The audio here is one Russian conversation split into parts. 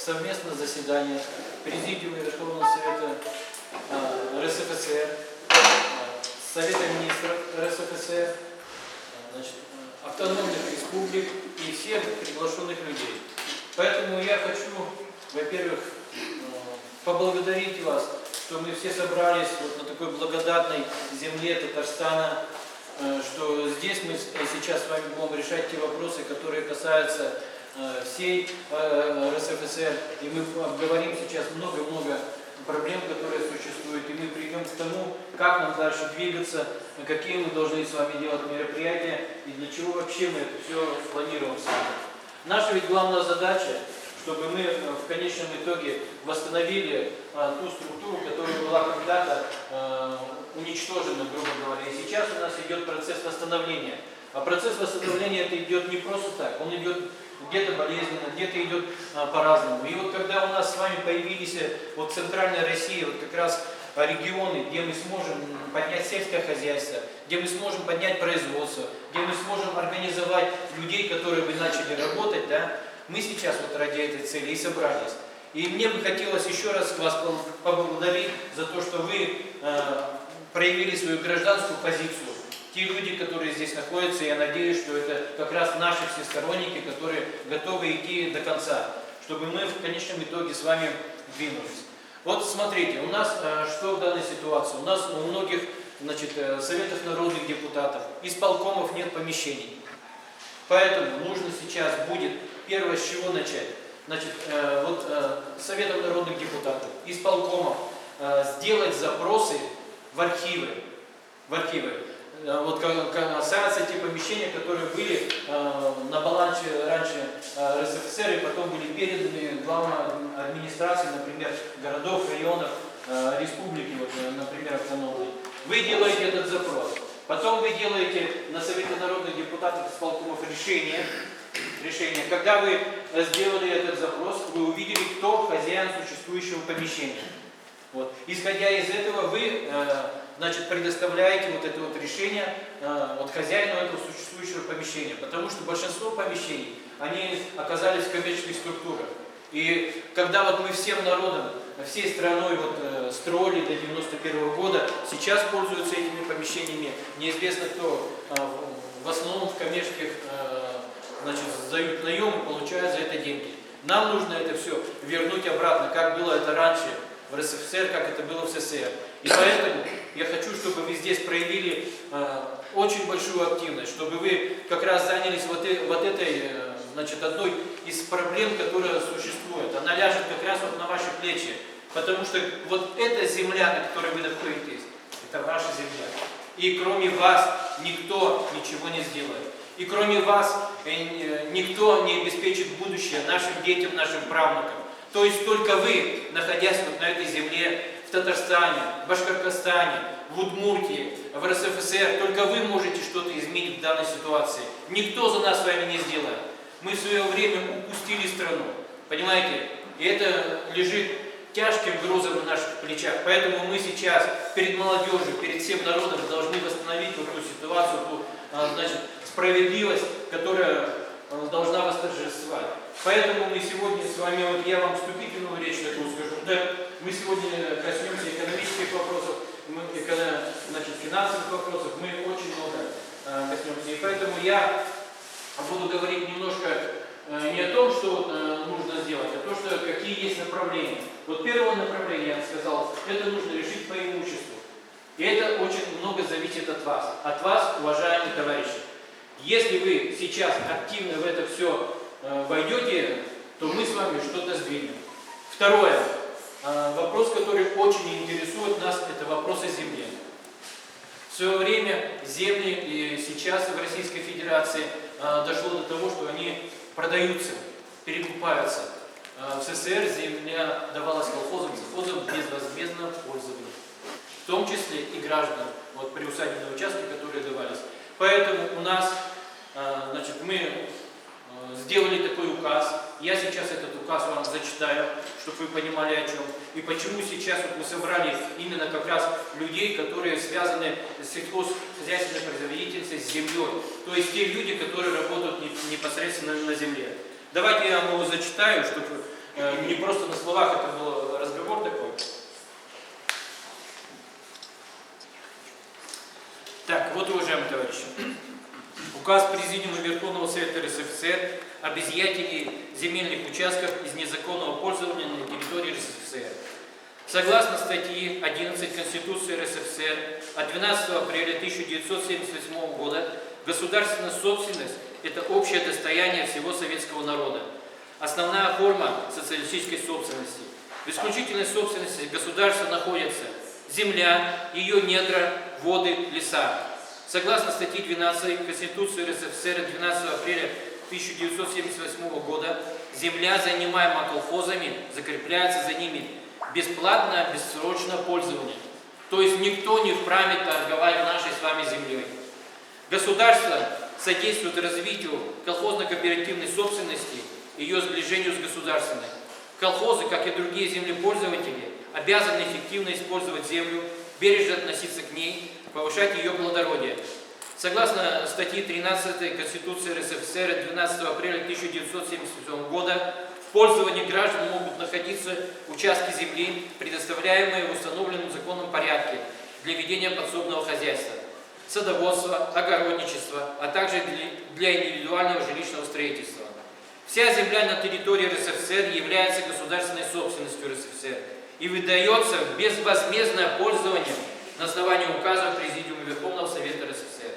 совместное заседание Президиума Верховного Совета РСФСР, Совета Министров РСФСР, автономных республик и всех приглашенных людей. Поэтому я хочу, во-первых, поблагодарить вас, что мы все собрались вот на такой благодатной земле Татарстана, что здесь мы сейчас с вами будем решать те вопросы, которые касаются всей РСФСР, и мы обговорим сейчас много-много проблем, которые существуют, и мы придем к тому, как нам дальше двигаться, какие мы должны с вами делать мероприятия, и для чего вообще мы это все планируем с вами. Наша ведь главная задача, чтобы мы в конечном итоге восстановили ту структуру, которая была когда-то уничтожена, грубо говоря. И сейчас у нас идет процесс восстановления. А процесс восстановления это идет не просто так, он идет где-то болезненно, где-то идет по-разному. И вот когда у нас с вами появились вот центральная Россия, вот как раз регионы, где мы сможем поднять сельское хозяйство, где мы сможем поднять производство, где мы сможем организовать людей, которые бы начали работать, да, мы сейчас вот ради этой цели и собрались. И мне бы хотелось еще раз вас поблагодарить за то, что вы проявили свою гражданскую позицию. Те люди, которые здесь находятся, я надеюсь, что это как раз наши всесторонники, которые готовы идти до конца, чтобы мы в конечном итоге с вами двинулись. Вот смотрите, у нас что в данной ситуации? У нас у многих советов народных депутатов, исполкомов нет помещений. Поэтому нужно сейчас будет, первое, с чего начать? Советом народных депутатов, исполкомов сделать запросы в архивы. Вот касаются те помещения, которые были на балансе раньше РСФСР и потом были переданы главной администрации, например, городов, районов, республики, вот, например, автономной. Вы делаете этот запрос. Потом вы делаете на Совете народных депутатов исполкомов решение. Когда вы сделали этот запрос, вы увидели, кто хозяин существующего помещения. Вот. Исходя из этого, вы предоставляете вот это вот решение хозяину этого существующего помещения. Потому что большинство помещений, они оказались в коммерческих структурах. И когда вот мы всем народом, всей страной строили до 91 года, сейчас пользуются этими помещениями неизвестно кто, в основном в коммерческих, сдают наем и получают за это деньги. Нам нужно это все вернуть обратно, как было это раньше в РСФСР, как это было в СССР. И поэтому я хочу, чтобы вы здесь проявили очень большую активность, чтобы вы как раз занялись вот этой, одной из проблем, которая существует. Она ляжет как раз вот на ваши плечи. Потому что вот эта земля, на которой вы находитесь, это ваша земля. И кроме вас никто ничего не сделает. И кроме вас никто не обеспечит будущее нашим детям, нашим правнукам. То есть только вы, находясь вот на этой земле, в Татарстане, в Башкортостане, в Удмуртии, в РСФСР, только вы можете что-то изменить в данной ситуации. Никто за нас с вами не сделает. Мы в свое время упустили страну, понимаете? И это лежит тяжким грузом на наших плечах. Поэтому мы сейчас перед молодежью, перед всем народом должны восстановить вот ту ситуацию, ту справедливость, которая должна восторжествовать. Поэтому мы сегодня с вами, я вам вступительную речь такую скажу, мы сегодня коснемся экономических вопросов, финансовых вопросов, мы очень много коснемся. И поэтому я буду говорить немножко не о том, что нужно сделать, а то, что какие есть направления. Вот первое направление, я сказал, это нужно решить по имуществу. И это очень много зависит от вас, уважаемые товарищи. Если вы сейчас активно в это все войдете, то мы с вами что-то сдвинем. Второе. Вопрос, который очень интересует нас, это вопрос о земле. В свое время земли и сейчас в Российской Федерации дошло до того, что они продаются, перекупаются. В СССР земля давалась колхозам, совхозам безвозмездно пользование. В том числе и гражданам, приусадебные участки, которые давались. Поэтому у нас, мы сделали такой указ. Я сейчас этот указ вам зачитаю, чтобы вы понимали о чем. И почему сейчас мы собрали именно как раз людей, которые связаны с сельхозхозяйственной производительностью, с землей. То есть те люди, которые работают непосредственно на земле. Давайте я вам его зачитаю, чтобы не просто на словах, это был разговор такой. Так, вот, уважаемые товарищи, указ Президиума Верховного Совета РСФСР об изъятии земельных участков из незаконного пользования на территории РСФСР. Согласно статьи 11 Конституции РСФСР от 12 апреля 1978 года, государственная собственность – это общее достояние всего советского народа. Основная форма социалистической собственности. В исключительной собственности государства находятся земля, ее недра, воды, леса. Согласно статье 12 Конституции РСФСР от 12 апреля 1978 года, земля, занимаемая колхозами, закрепляется за ними бесплатное, бессрочное пользование. То есть никто не вправе торговать нашей с вами землей. Государство содействует развитию колхозно-кооперативной собственности и ее сближению с государственной. Колхозы, как и другие землепользователи, обязаны эффективно использовать землю, бережно относиться к ней, повышать ее плодородие. Согласно статье 13 Конституции РСФСР от 12 апреля 1977 года, в пользовании граждан могут находиться участки земли, предоставляемые в установленном законном порядке для ведения подсобного хозяйства, садоводства, огородничества, а также для индивидуального жилищного строительства. Вся земля на территории РСФСР является государственной собственностью РСФСР и выдается в безвозмездное пользование на основании указа Президиума Верховного Совета РСФСР.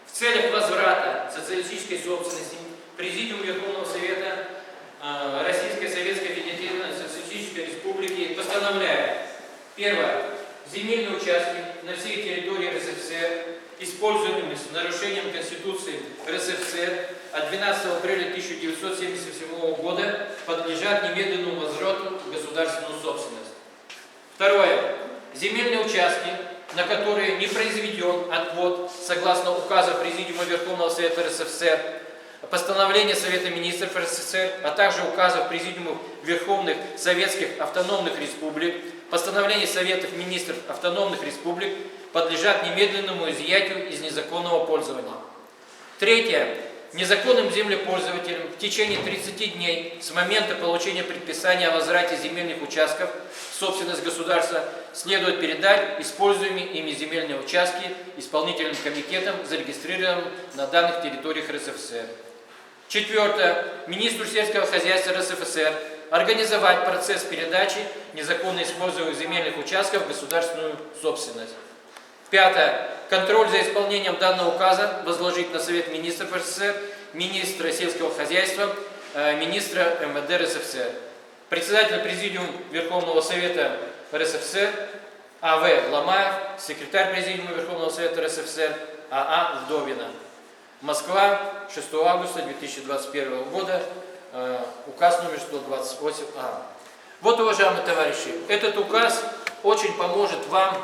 В целях возврата социалистической собственности Президиум Верховного Совета Российской Советской Федеративной Социалистической Республики постановляет: первое. Земельные участки на всей территории РСФСР, используемые с нарушением Конституции РСФСР от 12 апреля 1977 года, подлежат немедленному возврату в государственную собственность. Второе. Земельные участки, на которые не произведен отвод согласно указа Президиума Верховного Совета РСФСР, постановления Совета Министров РСФСР, а также указов Президиумов Верховных Советских Автономных Республик, постановлений Советов Министров Автономных Республик, подлежат немедленному изъятию из незаконного пользования. Третье. Незаконным землепользователям в течение 30 дней с момента получения предписания о возврате земельных участков в собственность государства следует передать используемые ими земельные участки исполнительным комитетам, зарегистрированным на данных территориях РСФСР. Четвертое. Министру сельского хозяйства РСФСР организовать процесс передачи незаконно используемых земельных участков в государственную собственность. Пятое. Контроль за исполнением данного указа возложить на Совет Министров РСФСР, министра сельского хозяйства, министра МВД РСФСР. Председатель Президиума Верховного Совета РСФСР А.В. Ломаев, секретарь Президиума Верховного Совета РСФСР А.А. Вдовина. Москва, 6 августа 2021 года, указ номер 128А. Вот, уважаемые товарищи, этот указ очень поможет вам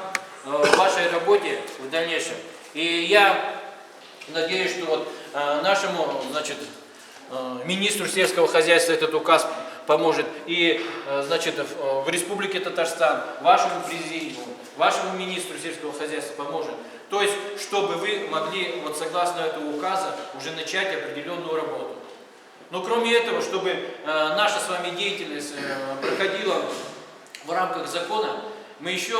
в вашей работе в дальнейшем. И я надеюсь, что вот нашему, значит, министру сельского хозяйства этот указ поможет. И, значит, в Республике Татарстан вашему президиуму, вашему министру сельского хозяйства поможет. То есть, чтобы вы могли, вот согласно этого указа, уже начать определенную работу. Но кроме этого, чтобы наша с вами деятельность проходила в рамках закона, мы еще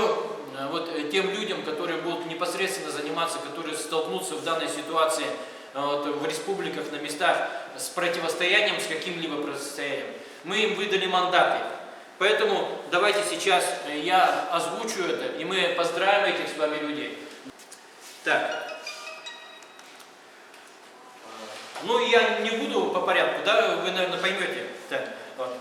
вот тем людям, которые будут непосредственно заниматься, которые столкнутся в данной ситуации вот, в республиках, на местах с противостоянием, с каким-либо противостоянием, мы им выдали мандаты. Поэтому давайте сейчас я озвучу это, и мы поздравим этих с вами людей. Так. Ну, я не буду по порядку, да, вы, наверное, поймете. Так, вот.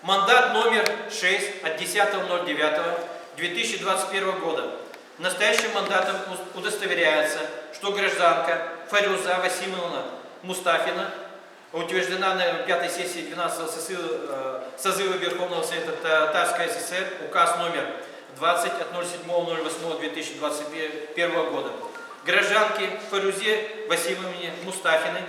Мандат номер 6 от 10.09.2021 года. Настоящим мандатом удостоверяется, что гражданка Фарюза Васимовна Мустафина утверждена на 5-й сессии 12-го созыва Верховного Совета Татарской ССР, указ номер 20 от 07.08.2021 года. Гражданке Фарузе Васимовне Мустафиной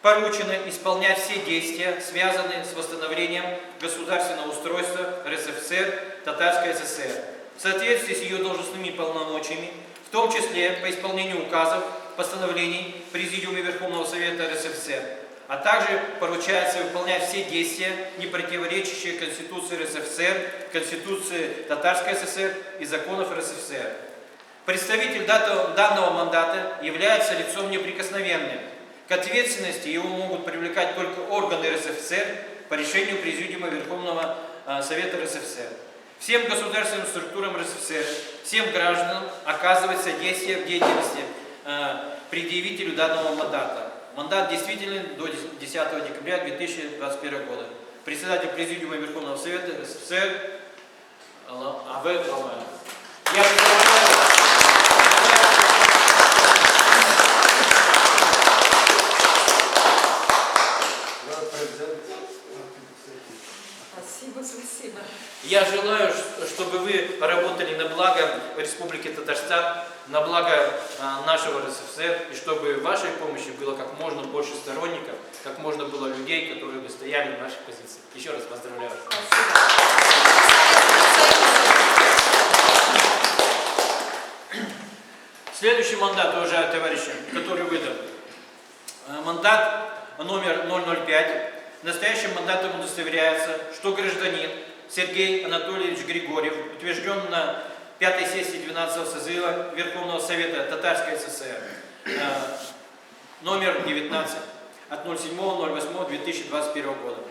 поручено исполнять все действия, связанные с восстановлением государственного устройства РСФСР, Татарской ССР, в соответствии с ее должностными полномочиями, в том числе по исполнению указов, постановлений Президиума Верховного Совета РСФСР, а также поручается выполнять все действия, не противоречащие Конституции РСФСР, Конституции Татарской ССР и законов РСФСР. Представитель данного мандата является лицом неприкосновенным. К ответственности его могут привлекать только органы РСФСР по решению Президиума Верховного Совета РСФСР. Всем государственным структурам РСФСР, всем гражданам оказывать содействие в деятельности предъявителю данного мандата. Мандат действителен до 10 декабря 2021 года. Председатель Президиума Верховного Совета РСФСР А.В. Ломаев. Я Спасибо. Я желаю, чтобы вы работали на благо Республики Татарстан, на благо нашего РСФСР, и чтобы в вашей помощи было как можно больше сторонников, как можно было людей, которые бы стояли в наших позициях. Еще раз поздравляю. Следующий мандат, уважаемые товарищи, который выдан. Мандат номер 005. Настоящим мандатом удостоверяется, что гражданин Сергей Анатольевич Григорьев утвержден на 5-й сессии 12-го созыва Верховного Совета Татарской ССР номер 19 от 07.08.2021 года.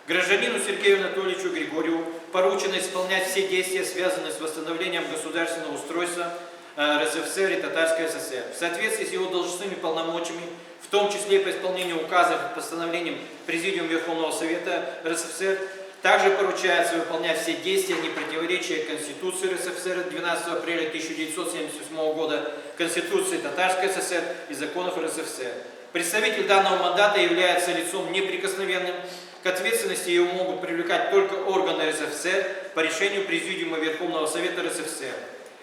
Гражданину Сергею Анатольевичу Григорьеву поручено исполнять все действия, связанные с восстановлением государственного устройства РСФСР и Татарской ССР в соответствии с его должностными полномочиями, в том числе по исполнению указов и постановлением Президиума Верховного Совета РСФСР. Также поручается выполнять все действия, не противоречия Конституции РСФСР 12 апреля 1978 года, Конституции Татарской ССР и законов РСФСР. Представитель данного мандата является лицом неприкосновенным. К ответственности его могут привлекать только органы РСФСР по решению Президиума Верховного Совета РСФСР.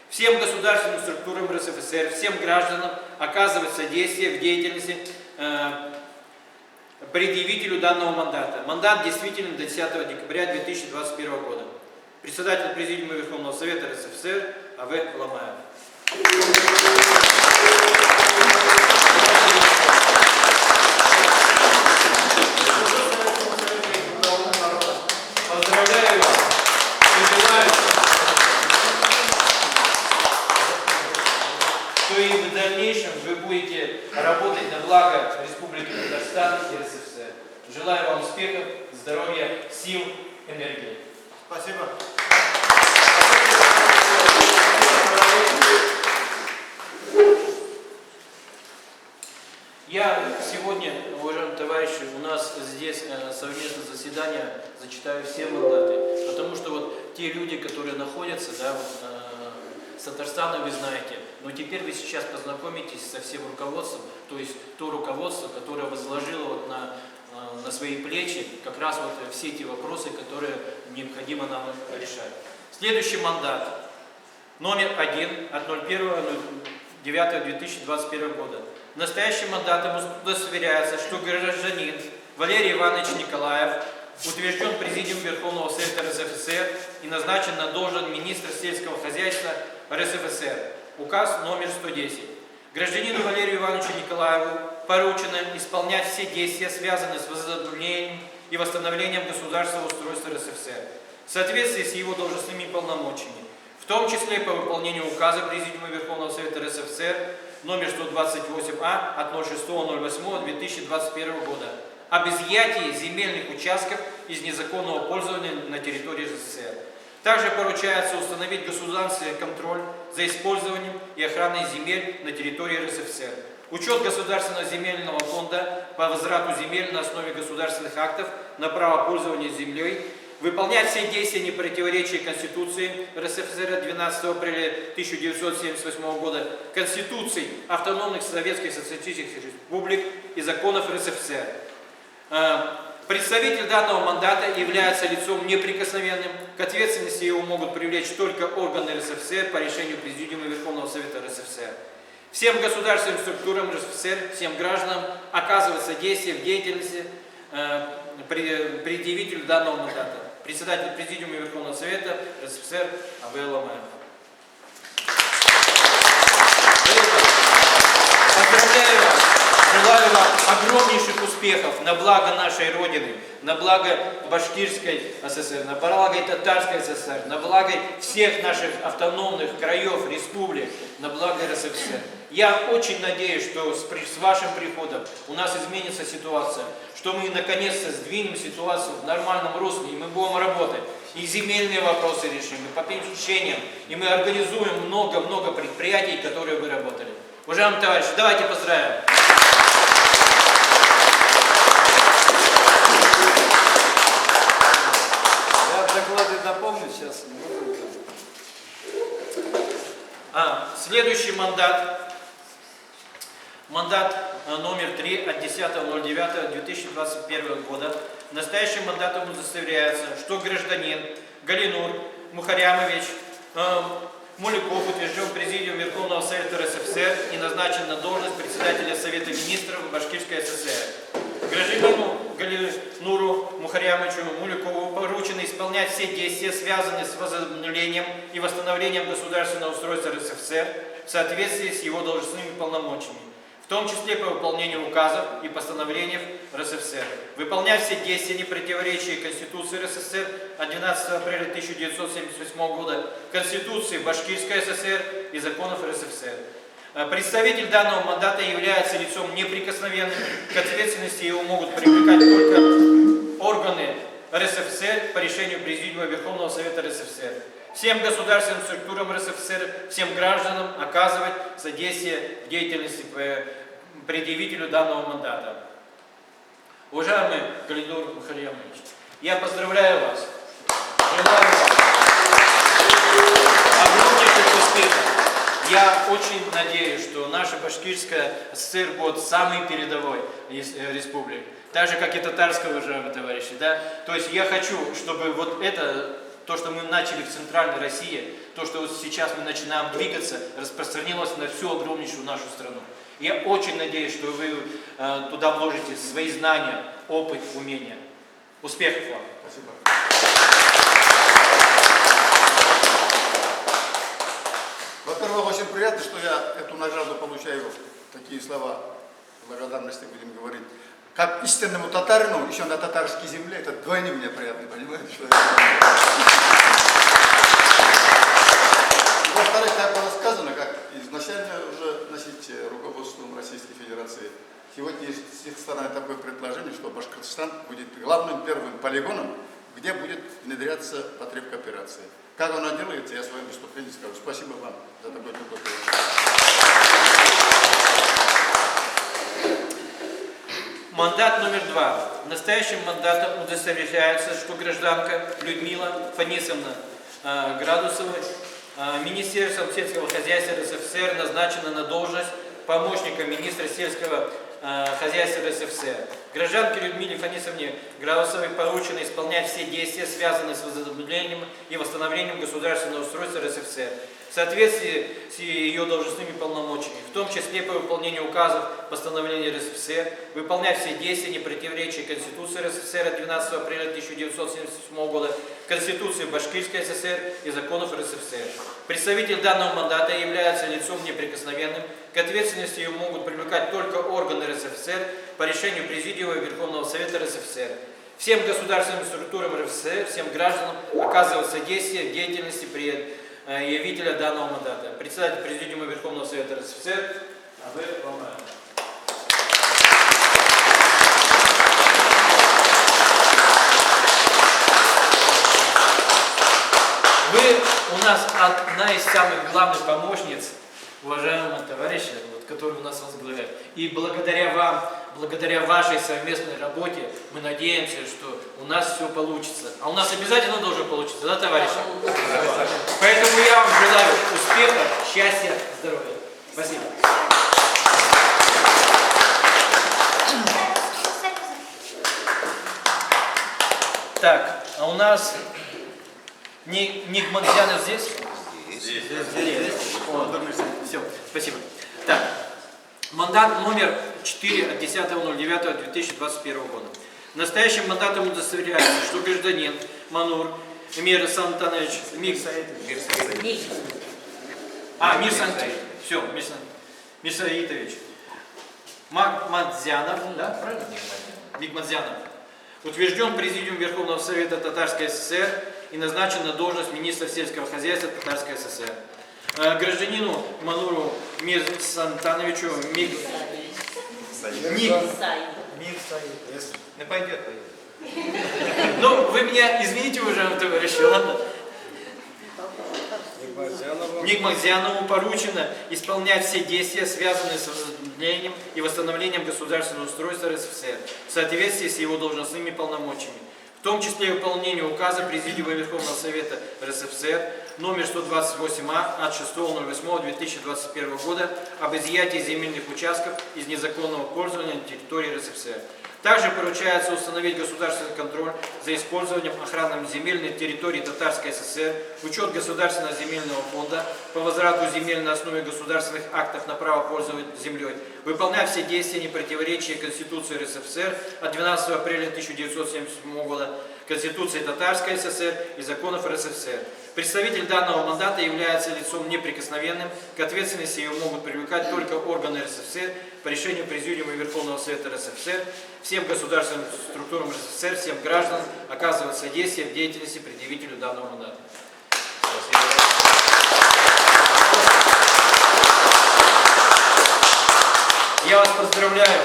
Всем государственным структурам РСФСР, всем гражданам оказывать содействие в деятельности предъявителю данного мандата. Мандат действителен до 10 декабря 2021 года. Председатель Президиума Верховного Совета РСФСР А.В. Ломаев. Поздравляю вас и желаю, что и в дальнейшем вы будете работать на благо Республики Татарстан и РСФСР. Желаю вам успехов, здоровья, сил, энергии. Спасибо. Я сегодня, уважаемые товарищи, у нас здесь совместное заседание, зачитаю все мандаты, потому что вот те люди, которые находятся, да, с Татарстаном, вы знаете, но теперь вы сейчас познакомитесь со всем руководством, то есть то руководство, которое возложило вот на свои плечи как раз вот все эти вопросы, которые необходимо нам решать. Следующий мандат, номер 1 от 01.09.2021 года. Настоящим мандатом удостоверяется, что гражданин Валерий Иванович Николаев утвержден Президиумом Верховного Совета РСФСР и назначен на должность министра сельского хозяйства РСФСР. Указ номер 110. Гражданину Валерию Ивановичу Николаеву поручено исполнять все действия, связанные с возобновлением и восстановлением государственного устройства РСФСР в соответствии с его должностными полномочиями, в том числе по выполнению указа Президиума Верховного Совета РСФСР номер 128А от 06.08.2021 года об изъятии земельных участков из незаконного пользования на территории РСФСР. Также поручается установить государственный контроль за использованием и охраной земель на территории РСФСР, учет государственного земельного фонда по возврату земель на основе государственных актов на право пользования землей, выполнять все действия, не противоречия Конституции РСФСР 12 апреля 1978 года, Конституции автономных советских социалистических республик и законов РСФСР. Представитель данного мандата является лицом неприкосновенным. К ответственности его могут привлечь только органы РСФСР по решению Президиума Верховного Совета РСФСР. Всем государственным структурам РСФСР, всем гражданам оказывать содействие в деятельности предъявителю данного мандата. Председатель Президиума Верховного Совета РСФСР А.В. Ломаев. Поздравляю вас. Желаю желаю вам огромнейших успехов на благо нашей Родины, на благо Башкирской ССР, на благо Татарской ССР, на благо всех наших автономных краев, республик, на благо РСФСР. Я очень надеюсь, что с вашим приходом у нас изменится ситуация, что мы наконец-то сдвинем ситуацию в нормальном русле, и мы будем работать. И земельные вопросы решим, и по пенсиям, и мы организуем много-много предприятий, которые вы работали. Уважаемые товарищи, давайте поздравим. Я в докладе дополню сейчас. Следующий мандат номер 3 от 10.09.2021 года. Настоящим мандатом удостоверяется, что гражданин Галинур Мухарямович Муляков утвержден Президиум Верховного Совета РСФСР и назначен на должность председателя Совета Министров Башкирской ССР. Гражданину Галинуру Мухарямовичу Мулякову поручено исполнять все действия, связанные с возобновлением и восстановлением государственного устройства РСФСР в соответствии с его должностными полномочиями, в том числе по выполнению указов и постановлений РСФСР, выполнять все действия, не противоречащие Конституции РСФСР от 12 апреля 1978 года, Конституции Башкирской ССР и законов РСФСР. Представитель данного мандата является лицом неприкосновенным, к ответственности его могут привлекать только органы РСФСР по решению Президиума Верховного Совета РСФСР. Всем государственным структурам РСФСР, всем гражданам оказывать содействие в деятельности предъявителю данного мандата. Уважаемый Галинур Мухарямович, я поздравляю вас. Желаю вам огромнейших успехов. Я очень надеюсь, что наша Башкирская ССР будет самой передовой республикой. Так же, как и татарская, уважаемые товарищи. Да? То есть я хочу, чтобы вот это, то, что мы начали в Центральной России, то, что вот сейчас мы начинаем двигаться, распространилось на всю огромнейшую нашу страну. Я очень надеюсь, что вы туда вложите свои знания, опыт, умения. Успехов вам! Спасибо. Во-первых, очень приятно, что я эту награду получаю. Такие слова благодарности будем говорить. Как истинному татарину, еще на татарской земле, это вдвойне мне приятно, понимаете? Во-вторых, как было сказано, как изначально уже руководством Российской Федерации, сегодня есть с их стороны такое предложение, что Башкортостан будет главным первым полигоном, где будет внедряться потреб кооперации. Как оно делается, я в своем выступлении скажу. Спасибо вам за такой труд. Мандат номер 2. Настоящим мандатом удостоверяется, что гражданка Людмила Фанисовна Градусова Министерством сельского хозяйства РСФСР назначена на должность помощника министра сельского хозяйства РСФСР. Гражданке Людмиле Фанисовне Градусовой поручено исполнять все действия, связанные с возобновлением и восстановлением государственного устройства РСФСР в соответствии с ее должностными полномочиями, в том числе по выполнению указов, постановлений РСФСР, выполнять все действия, не противоречащие Конституции РСФСР от 12 апреля 1977 года, Конституции Башкирской ССР и законов РСФСР. Представитель данного мандата является лицом неприкосновенным, к ответственности ее могут привлекать только органы РСФСР по решению Президиума Верховного Совета РСФСР. Всем государственным структурам РСФСР, всем гражданам оказывать содействие в деятельности предъявителя данного мандата. Председатель Президиума Верховного Совета РСФСР А.В. Романов. Вы у нас одна из самых главных помощниц, уважаемые товарищи, которые у нас возглавляют. И благодаря вам, благодаря вашей совместной работе, мы надеемся, что у нас все получится. А у нас обязательно должно получиться, да, товарищи? Поэтому я вам желаю успеха, счастья, здоровья. Спасибо. Так, а у нас Нигматзянов здесь? Здесь. Все, спасибо. Так, мандат номер 4 от 10.09.2021 года. Настоящим мандатом удостоверяется, что гражданин Манур Мир Сантанович Мир Саитович. Мир Саитович. Все, Мир Саитович. Мир Саитович. Мир Саитович. Мир Саитович. Мир Саитович. Мир Саитович. Мир Саитович. Мир Саитович. Мир Саитович. Мир Саитович. Мир Саитович. Мир Саитович. Все, Мир Саитович. Мир Саитович. Мигмадзянов, да, правильно? Мигмадзянов, утвержден Президиумом Верховного Совета Татарской ССР и назначен на должность министра сельского хозяйства Татарской ССР. Гражданину Мануру Мирсантановичу Не пойдет. Ну, вы меня извините, уважаемый товарищ, ладно? Мигмадзянову поручено исполнять все действия, связанные с возобновлением и восстановлением государственного устройства РСФСР в соответствии с его должностными полномочиями, в том числе выполнение указа Президиума Верховного Совета РСФСР номер 128А от 6.08.2021 года об изъятии земельных участков из незаконного пользования на территории РСФСР. Также поручается установить государственный контроль за использованием охранным земель на территории Татарской ССР, учет Государственного земельного фонда по возврату земель на основе государственных актов на право пользования землей, выполнять все действия, не противоречия Конституции РСФСР от 12 апреля 1977 года, Конституции Татарской ССР и законов РСФСР. Представитель данного мандата является лицом неприкосновенным, к ответственности его могут привлекать только органы РСФСР по решению Президиума Верховного Совета РСФСР, всем государственным структурам РСФСР, всем гражданам оказывать содействие в деятельности предъявителю данного мандата. Я вас поздравляю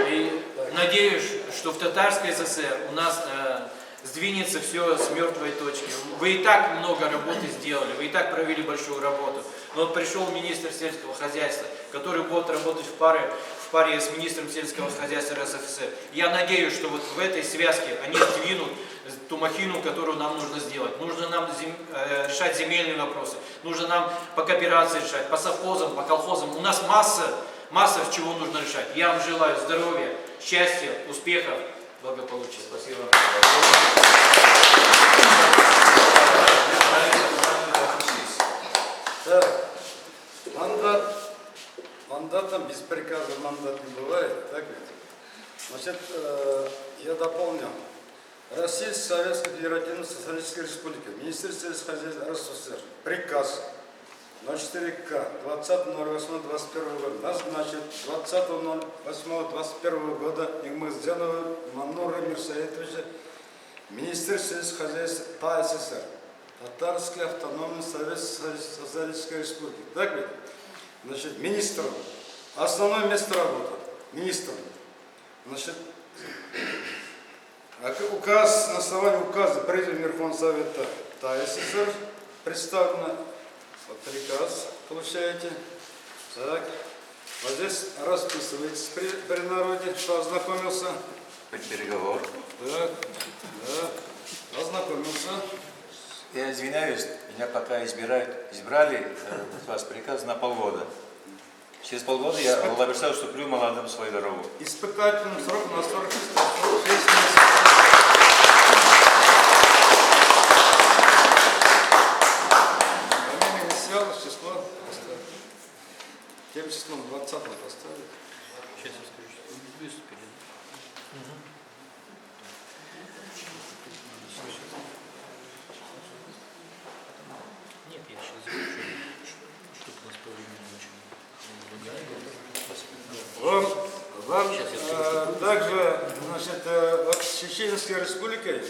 и надеюсь, что в Татарской ССР у нас сдвинется все с мертвой точки. Вы и так много работы сделали, вы и так провели большую работу. Но вот пришел министр сельского хозяйства, который будет работать в паре с министром сельского хозяйства РСФСР. Я надеюсь, что вот в этой связке они сдвинут ту махину, которую нам нужно сделать. Нужно нам решать земельные вопросы, нужно нам по кооперации решать, по совхозам, по колхозам. У нас масса чего нужно решать. Я вам желаю здоровья, счастья, успехов, благополучия. Спасибо. Так, мандатом без приказа мандат не бывает, так ведь? Значит, я дополню. Российская Советская Федеративная Социалистическая Республика, Министерство сельскохозяйства РСФСР, приказ 04К 20.08.21 года назначит 20.08.21 года Мигмадзянова Манура Мирсаитовича Министерство сельскохозяйства ТАССР, Татарской автономной Социалистической Республики. Так ведь? Значит, министром. Основное место работы. Министром. Значит, указ, на основании указа Президиума Верховного Совета ТАССР представлено. Вот приказ получаете. Так. Вот здесь расписывается при народе, что ознакомился. Переговор. Да. Ознакомился. Я извиняюсь, меня пока избрали вас приказ на полгода. Через полгода я обещал, что плю молодым свою дорогу. Испытательным сроком на 46 месяцев. Фамилия инициал, число поставили. Тем числом 20-го поставили. Сейчас я скажу, что выступили. Нет, я сейчас запишу, чтобы у нас по времени Вам также, значит, вот с Чеченской Республикой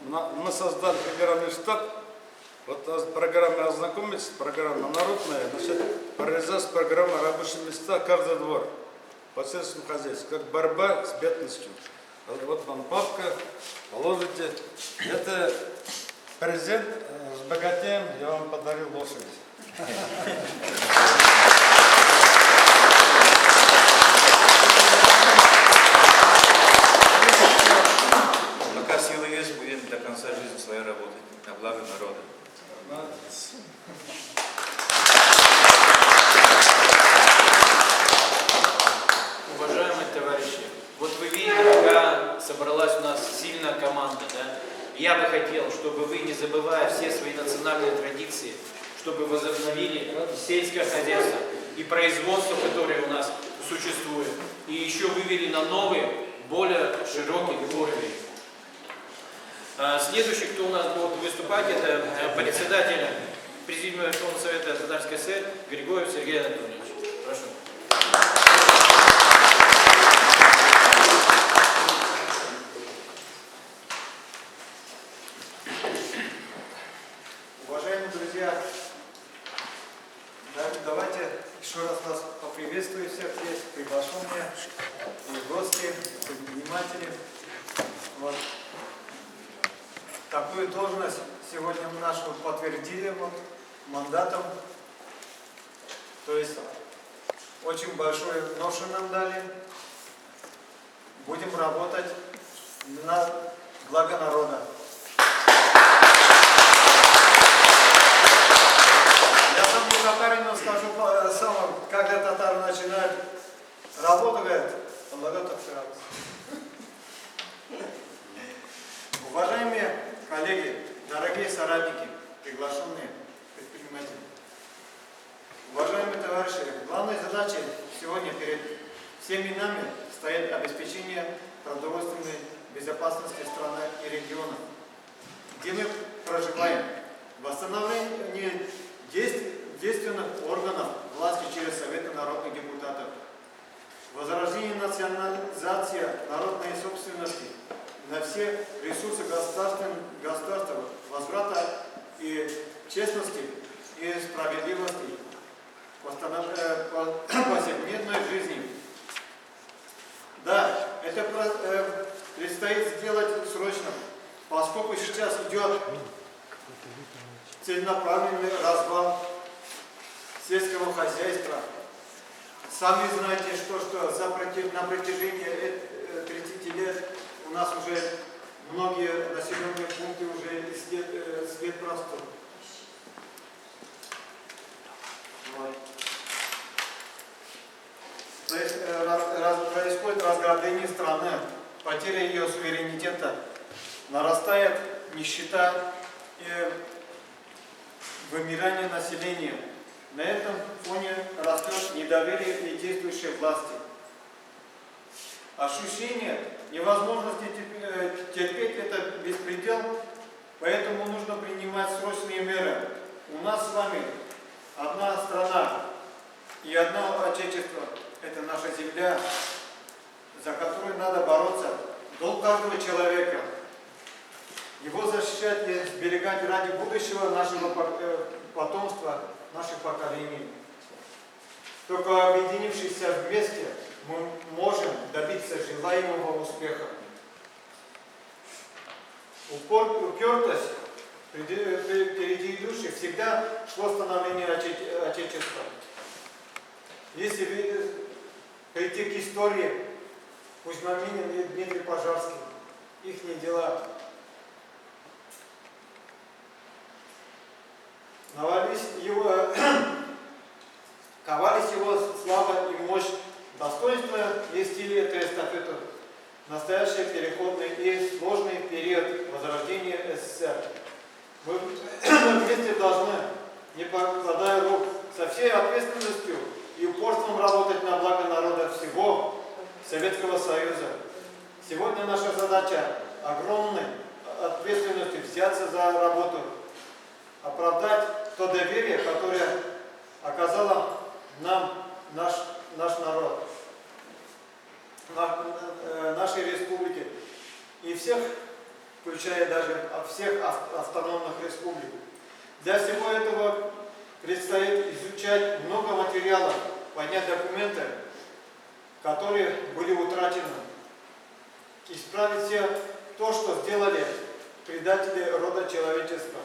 мы создали федеральный штаб. Вот программа ознакомиться, программа народная, значит, по реализации программы рабочие места каждый двор по сельскому хозяйству, как борьба с бедностью. Вот вам папка, положите. Это презент с богатеем, я вам подарил лошадь. Пока силы есть, будем до конца жизни своей работать на благо народа. Уважаемые товарищи, вот вы видите, какая собралась у нас сильная команда, да? Я бы хотел, чтобы вы, не забывая все свои национальные традиции, чтобы возобновили сельское хозяйство и производство, которое у нас существует, и еще вывели на новый, более широкий уровень. Следующий, кто у нас будет выступать, это председатель Президиума Верховного Совета Татарской ССР Григорьев Сергей Анатольевич. Прошу. друзья, давайте еще раз вас поприветствую всех здесь, приглашенные, и гости, предприниматели. Вот. Такую должность сегодня нашу подтвердили вот, мандатом. То есть очень большую ношу нам дали. Будем работать на благо народа. Я сам не татарин, но скажу, когда татары начинают работу, говорят, помогают отстираться. Уважаемые коллеги, дорогие соратники, приглашенные предприниматели, уважаемые товарищи, главной задачей сегодня перед всеми нами стоит обеспечение продовольственной безопасности страны и региона, где мы проживаем, восстановление действенных органов власти через Советы народных депутатов, возрождение национализация народной собственности на все ресурсы государства, возврата и честности и справедливости повседневной жизни. Да, это предстоит сделать срочно, поскольку сейчас идет целенаправленный развал сельского хозяйства. Сами знаете, что на протяжении 30 лет у нас уже многие населенные пункты уже след простор. Вот. То есть происходит разграбление страны, потеря ее суверенитета, нарастает нищета и вымирание населения. На этом фоне растет недоверие и действующей власти. Ощущение невозможности терпеть это беспредел, поэтому нужно принимать срочные меры. У нас с вами одна страна и одно отечество. Это наша земля, за которую надо бороться. Долг каждого человека. Его защищать и сберегать ради будущего нашего потомства, наших поколений. Только объединившись вместе, мы можем добиться желаемого успеха. Упертость впереди идущих всегда шло становление Отечества. Если прийти к истории Кузьма Минин и Дмитрий Пожарский, их дела, ковались его слава и мощь, достоинство вести эту эстафету, настоящий переходный и сложный период возрождения СССР. Мы вместе должны, не покладая рук, со всей ответственностью и упорством работать на благо народа всего Советского Союза. Сегодня наша задача огромной ответственностью взяться за работу, оправдать то доверие, которое оказало нам наш народ, нашей республики и всех, включая даже всех автономных республик. Для всего этого предстоит изучать много материалов, поднять документы, которые были утрачены, исправить все то, что сделали предатели рода человечества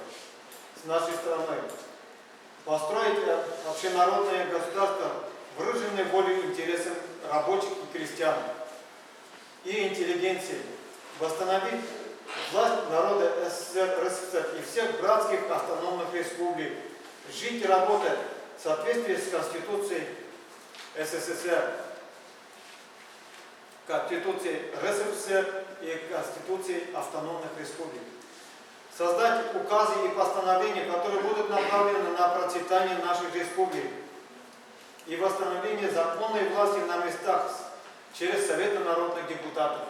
с нашей страной, построить общенародное государство, выраженное волей и интересам рабочих и крестьян и интеллигенции, восстановить власть народа СССР и всех братских автономных республик, жить и работать в соответствии с Конституцией СССР, Конституцией РСФСР и Конституцией автономных республик. Создать указы и постановления, которые будут направлены на процветание наших республик и восстановление законной власти на местах через Советы народных депутатов,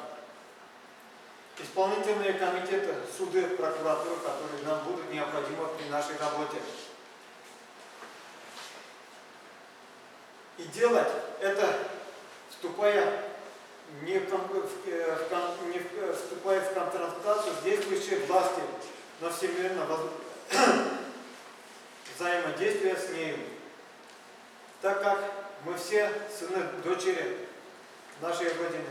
исполнительные комитеты, суды, прокуратуры, которые нам будут необходимы при нашей работе. И делать это, вступая в конфронтацию с действующей властью, но всемирно, вступая в конфронтацию с действующей властью, но всемирно, вступая в конфронтацию с действующей властью, взаимодействия с нею. Так как мы все сыны, дочери нашей Родины,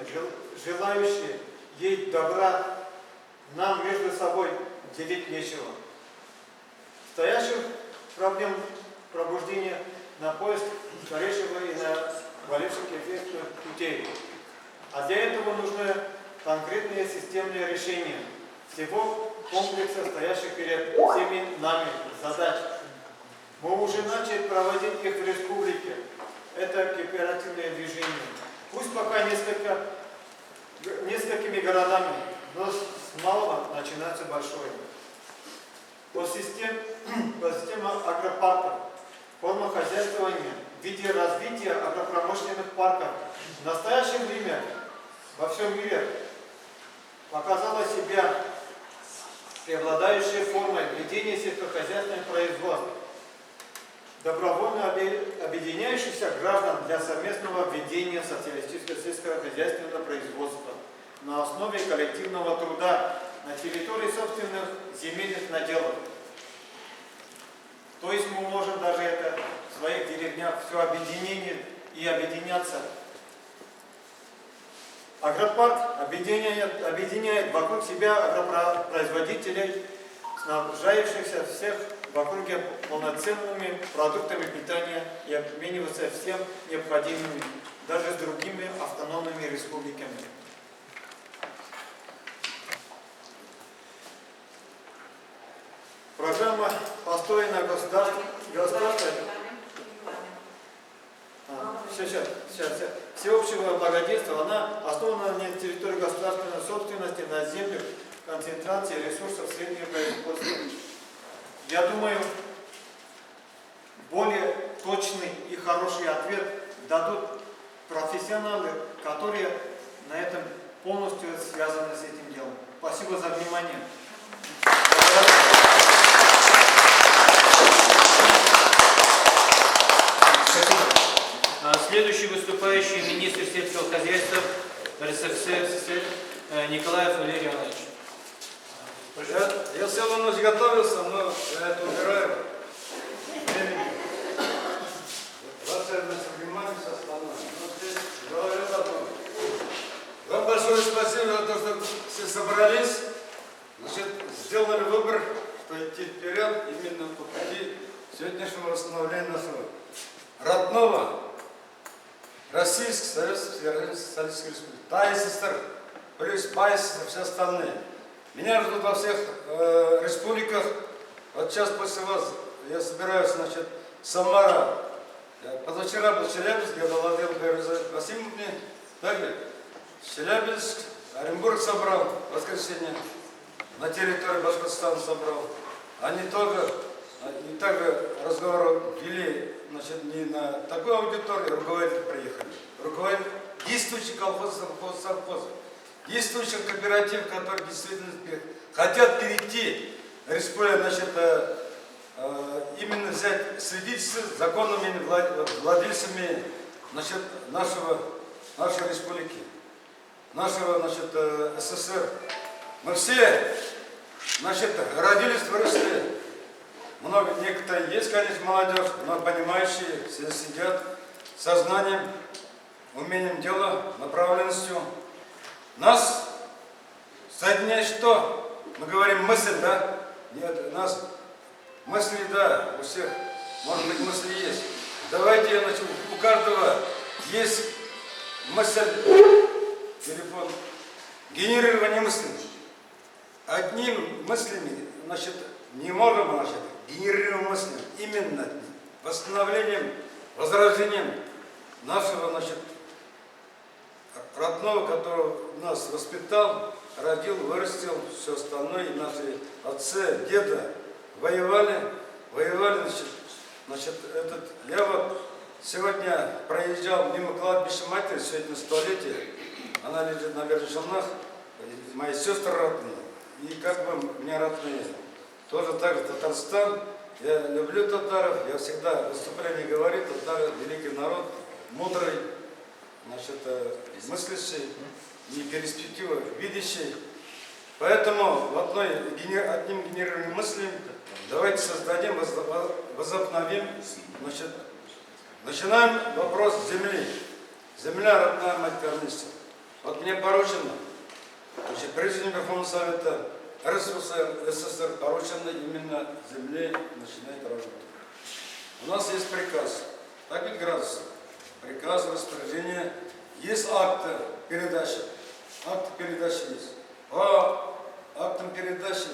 желающие ей добра, нам между собой делить нечего. Стоящих проблем пробуждения на поиск скорейшего и наиболевших эффектных путей. А для этого нужны конкретные системные решения всего комплекса стоящих перед всеми нами задач. Мы уже начали проводить их в республике. Это кооперативное движение. Пусть пока несколькими городами, но с малого начинается большое. По системе агропарков, форма хозяйствования в виде развития агропромышленных парков в настоящее время во всем мире показала себя преобладающей формой ведения сельскохозяйственных производств, добровольно объединяющихся граждан для совместного ведения социалистического сельскохозяйственного производства на основе коллективного труда на территории собственных земельных наделов. То есть мы можем даже это в своих деревнях все объединяться. Агропарк объединяет вокруг себя агропроизводителей, снабжающихся всех в округе полноценными продуктами питания и обмениваться всем необходимыми, даже с другими автономными республиками. Программа построена всеобщего благоденствия, она основана на территории государственной собственности, на землях, концентрации ресурсов среднего производства. Я думаю, более точный и хороший ответ дадут профессионалы, которые на этом полностью связаны с этим делом. Спасибо за внимание. Следующий выступающий министр сельского хозяйства РСФСР Николаев Валерий Иванович. Я все равно готовился, но я это убираю. Внимание со стороны. Вам большое спасибо за то, что все собрались. Значит, сделали выбор, что идти вперед именно по пути сегодняшнего восстановления нашего родного Российской Социалистической Республики. Тайсистер, плюс Байс и все остальные. Меня ждут во всех республиках. Вот сейчас после вас я собираюсь, значит, Самара. Позавчера был Челябинск, я владел Васильевне. Так ли? Челябинск, Оренбург собрал в воскресенье. На территории Башкортостана собрал. Они тоже, и также разговор вели, значит, не на такой аудитории, руководители приехали. Руководители действующих колхозов, совхозов. Действующих кооперативов, которые действительно хотят перейти, значит, именно взять свидетельство законными владельцами, значит, нашей республики, нашего, значит, СССР. Мы все, значит, родились, выросли. Много, некоторые есть, конечно, молодежь, но понимающие, все сидят со знанием, умением дела, направленностью. Нас соединяет что? Мы говорим мысль, да? Нет, у нас мысли, да, у всех, может быть, мысли есть. Давайте, значит, у каждого есть мысль, телефон, генерирование мыслей. Одним мыслями, значит, не можем, значит, генерируем мысли именно восстановлением, возрождением нашего, значит, родного, который нас воспитал, родил, вырастил, все остальное, и наши отцы, деда воевали, значит, я вот сегодня проезжал мимо кладбища матери, сегодня столетие, она лежит на Вершинах, мои сестры родные, и как бы мне родные, тоже так же Татарстан, я люблю татаров, я всегда в выступлении говорю, татары великий народ, мудрый, значит, мыслящий и перспективы видящий. Поэтому одним генерированием мысли давайте создадим, возобновим, значит, начинаем вопрос земли. Земля, родная мать кормильца. Вот мне поручено, значит, президенту Верховного Совета РСФСР, СССР поручено именно земле начинать работу. У нас есть приказ, так ведь гражданство, приказ, распоряжение, есть акты передачи есть. По актам передачи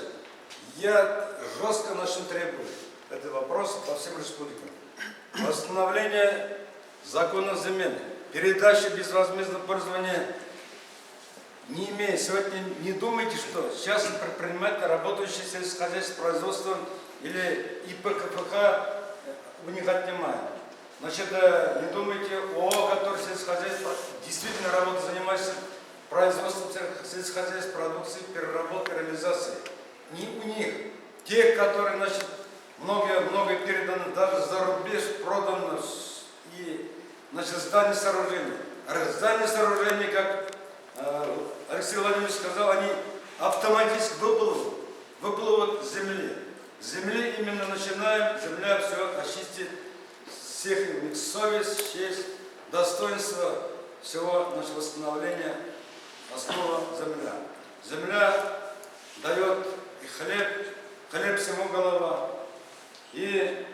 я жестко начну требовать этот вопрос по всем республикам. Восстановление закона земель, передача безвозмездного пользования не имея. Сегодня не думайте, что частный предприниматель, работающий в сельскохозяйственном производстве или ИП-КФХ, у них отнимаем. Значит, не думайте, ООО, который сельскохозяйство действительно работает, занимается производством сельскохозяйственной продукции, переработкой, реализацией. Не у них. Те, которые, значит, многое передано даже за рубеж, продано и, значит, здания сооружения. Здания сооружения, как Алексей Владимирович сказал, они автоматически выплывут с земли. С земли именно начинаем, земля все очистит, всех их совесть, честь, достоинство всего, значит, восстановления, основа земля. Земля дает и хлеб всему голова. И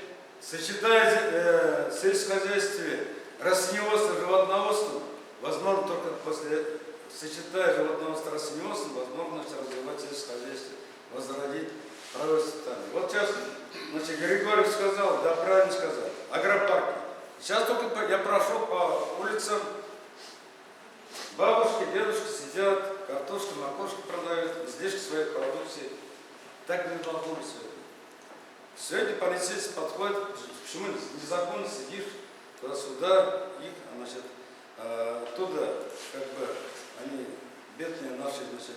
сочетая сельскохозяйстве растениеводство и животноводство, возможно, только после сочетая животноводство и растениеводство, возможно, развивать сельскохозяйство, возродить продовольственное питание. Вот сейчас, значит, Григорьев сказал, да, правильно сказал, агропарки. Сейчас только я прошел по улицам, бабушки, дедушки сидят, картошку, морковку продают, излишки своей продукции. Так не должно быть сегодня. Сегодня полицейский подходит, почему незаконно сидишь туда-сюда, их, значит, оттуда, как бы, они, бедные наши, значит,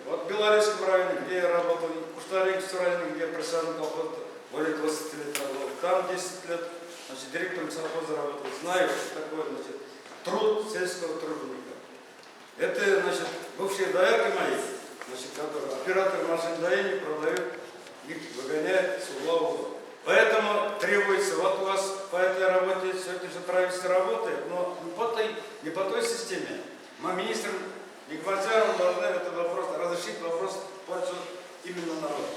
вот в Белорецком районе, где я работал, в Куштаринском районе, где я профессиональный колхоз, более 20 лет работал, там 10 лет, значит, директором совхоза работал, знаю, что такое, значит, труд сельского труженика. Это, значит, бывшие доярки мои, значит, которые операторы машин доения продают, их выгоняют с угла в угол. Поэтому требуется, вот у вас по этой работе сегодня же правительство работает, но не по той системе. Мы министром и Гвоздяровым должны этот вопрос, разрешить вопрос в пользу именно народа.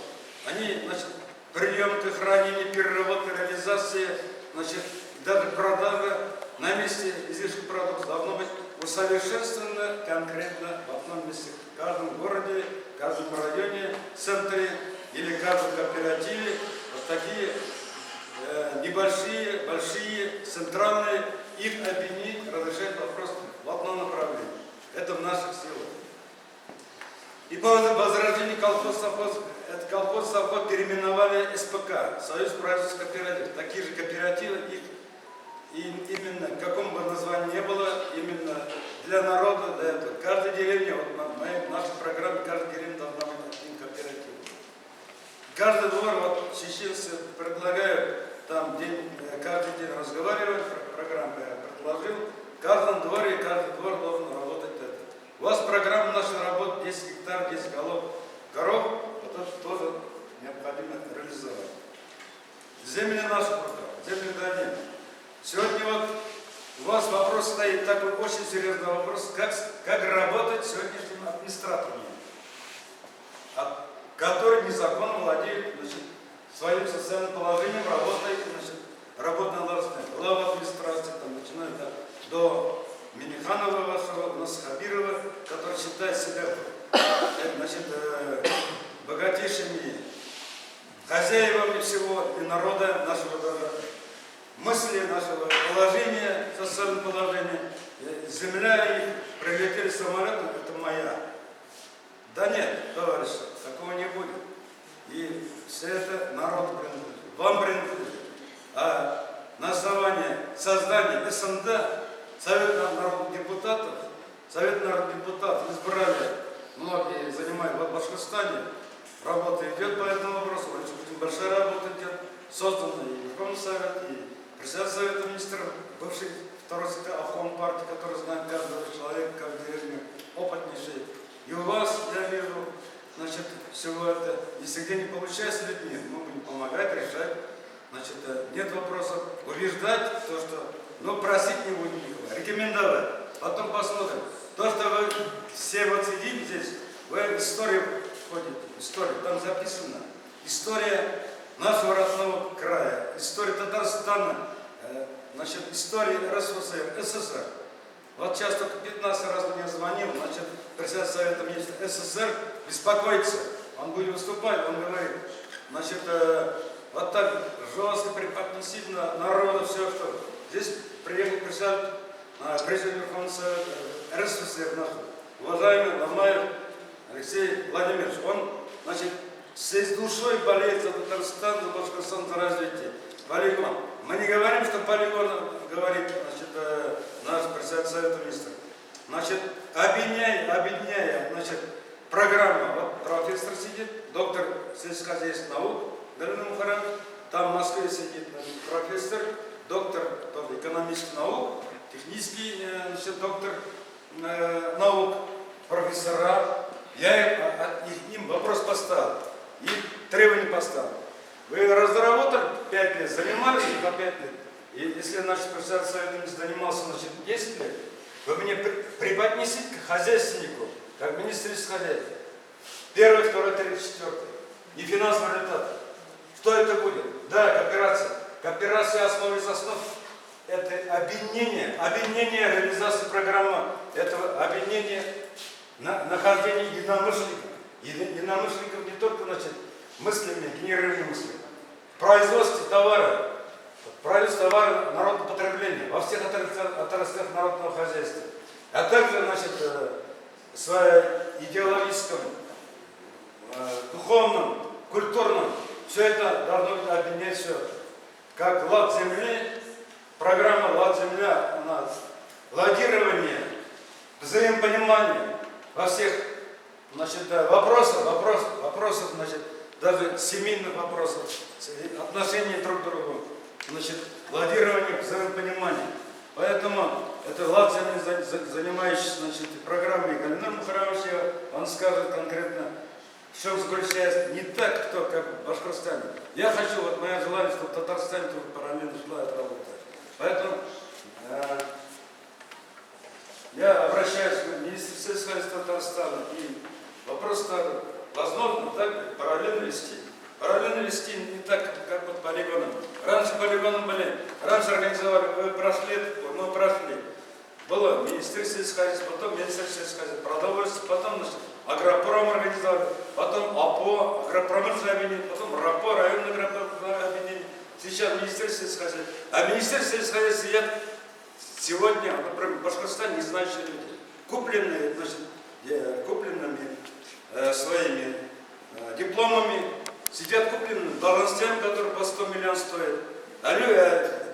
Они, значит, приемка, хранение, переработка, реализация, значит, даже продажа на месте излишек продуктов должно быть усовершенствовано конкретно в одном месте. В каждом городе, в каждом районе, центре или в каждом кооперативе вот такие небольшие, большие, центральные, их объединить, разрешать вопрос в одном направлении. Это в наших силах. И по возрождению колхоз-совхоз, это колхоз-совхоз переименовали СПК, Союз правительственных кооперативов. Такие же кооперативы, их и именно, каком бы названии ни было, именно для народа, для этого. Каждая деревня, вот в нашей программе, каждая деревня должна быть один кооператив. Каждый двор, вот чеченцы предлагают, там каждый день разговаривать, программу я предложил, в каждом дворе, каждый двор должен работать это. У вас программа наша работа 10 гектар, 10 коров, вот это тоже необходимо реализовать. Земли наши пока, земли дадим. Сегодня вот у вас вопрос стоит, такой очень серьезный вопрос, как работать сегодняшним администратором, который незаконно владеет, значит, своим социальным положением, работает, значит, работной должностью. Глава администрации, там, начиная до Миниханова вашего, Насхабирова, который считает себя, значит, богатейшими хозяевами всего и народа нашего даже. Мысли нашего положения, социального положения, земля их, прилетели самолетом, это моя. Да нет, товарищи, такого не будет. И все это народу принадлежит, вам принадлежит. А на основании создания СНД, Совет народных депутатов избрали, многие занимают в Башкортостане, работа идет по этому вопросу, очень большая работа идет, создана и Верховный Совет, и Председатель Совета Министров, бывший второй секретарь Обком партии, который знает каждого человека, каждую деревню, опытнейший. И у вас, я вижу, значит, всего это. Если где не получается людьми, мы будем помогать, решать. Значит, нет вопросов. Убеждать то, что, ну, просить не будем никого, рекомендовать. Потом посмотрим. То, что вы все вот сидите здесь, вы в историю входите, историю, там записано. История нашего родного края, история Татарстана, значит, история РСФСР, СССР. Вот сейчас только 15 раз мне звонил, значит, председатель Совета Министров СССР беспокоится. Он будет выступать, он говорит, значит, вот так жестко преподносить народу все, что здесь приехал президент Верховного Совета РСФСР, уважаемый Мамаев Алексей Владимирович. Он, значит, всей душой болеет за Татарстан, за Башкортостан, за развитие. Полигон. Мы не говорим, что полигон говорит, значит, наш председатель Совета Министров. Значит, объединяя, значит, программа. Вот профессор сидит, доктор сельскохозяйственных наук, Галина Мухарович. Там в Москве сидит профессор, доктор экономических наук, технический, значит, доктор наук, профессора. Я им вопрос поставил, и требования поставил. Вы разработали 5 лет, занимались по 5 лет. И если наш председатель Совета занимался, значит, 10 лет, вы мне преподнесите к хозяйственнику, как министр хозяйства. 1, 2, 3, 4. И финансовый результат. Что это будет? Да, кооперация. Кооперация основы из основ. Это объединение реализации программы. Это объединение нахождения единомышленников. Единомышленников не только, значит, мыслями, генерированными мыслями. Производство товара народного потребления во всех отраслях народного хозяйства. А также, значит, своим идеологическом, духовном, культурном. Все это должно быть объединять все. Как лад земли, программа лад земля у нас. Ладирование, взаимопонимание во всех, значит, вопросах, значит, даже семейных вопросов, отношения друг к другу, значит, ладирование, взаимопонимание. Поэтому это лад земли, занимающийся, значит, программой Галина Мухаровича, он скажет конкретно, в чем заключается не так, кто как в Башкортостане. Я хочу, вот мое желание, чтобы в Татарстане тоже параллельно шла эта работа. Поэтому я обращаюсь к министру сельского хозяйства Татарстана, и вопрос ставлю, возможно, так параллельно вести. Параллельно вести не так, как под полигоном. Раньше полигоны были, раньше организовали, вы прошли, мы прошли. Было Министерство сельского хозяйства, потом Министерство сельского хозяйства, продовольствие, потом, значит, Агропром организовали, потом АПО, агропромышленное объединение, потом РАПО, районное агропромышленное объединение. Сейчас Министерство сельского хозяйства. А Министерство сельского хозяйства сидят сегодня, например, в Башкортостане, не знающие люди, купленные, значит, купленными своими дипломами, сидят купленными должностями, которые по 100 миллионов стоят. А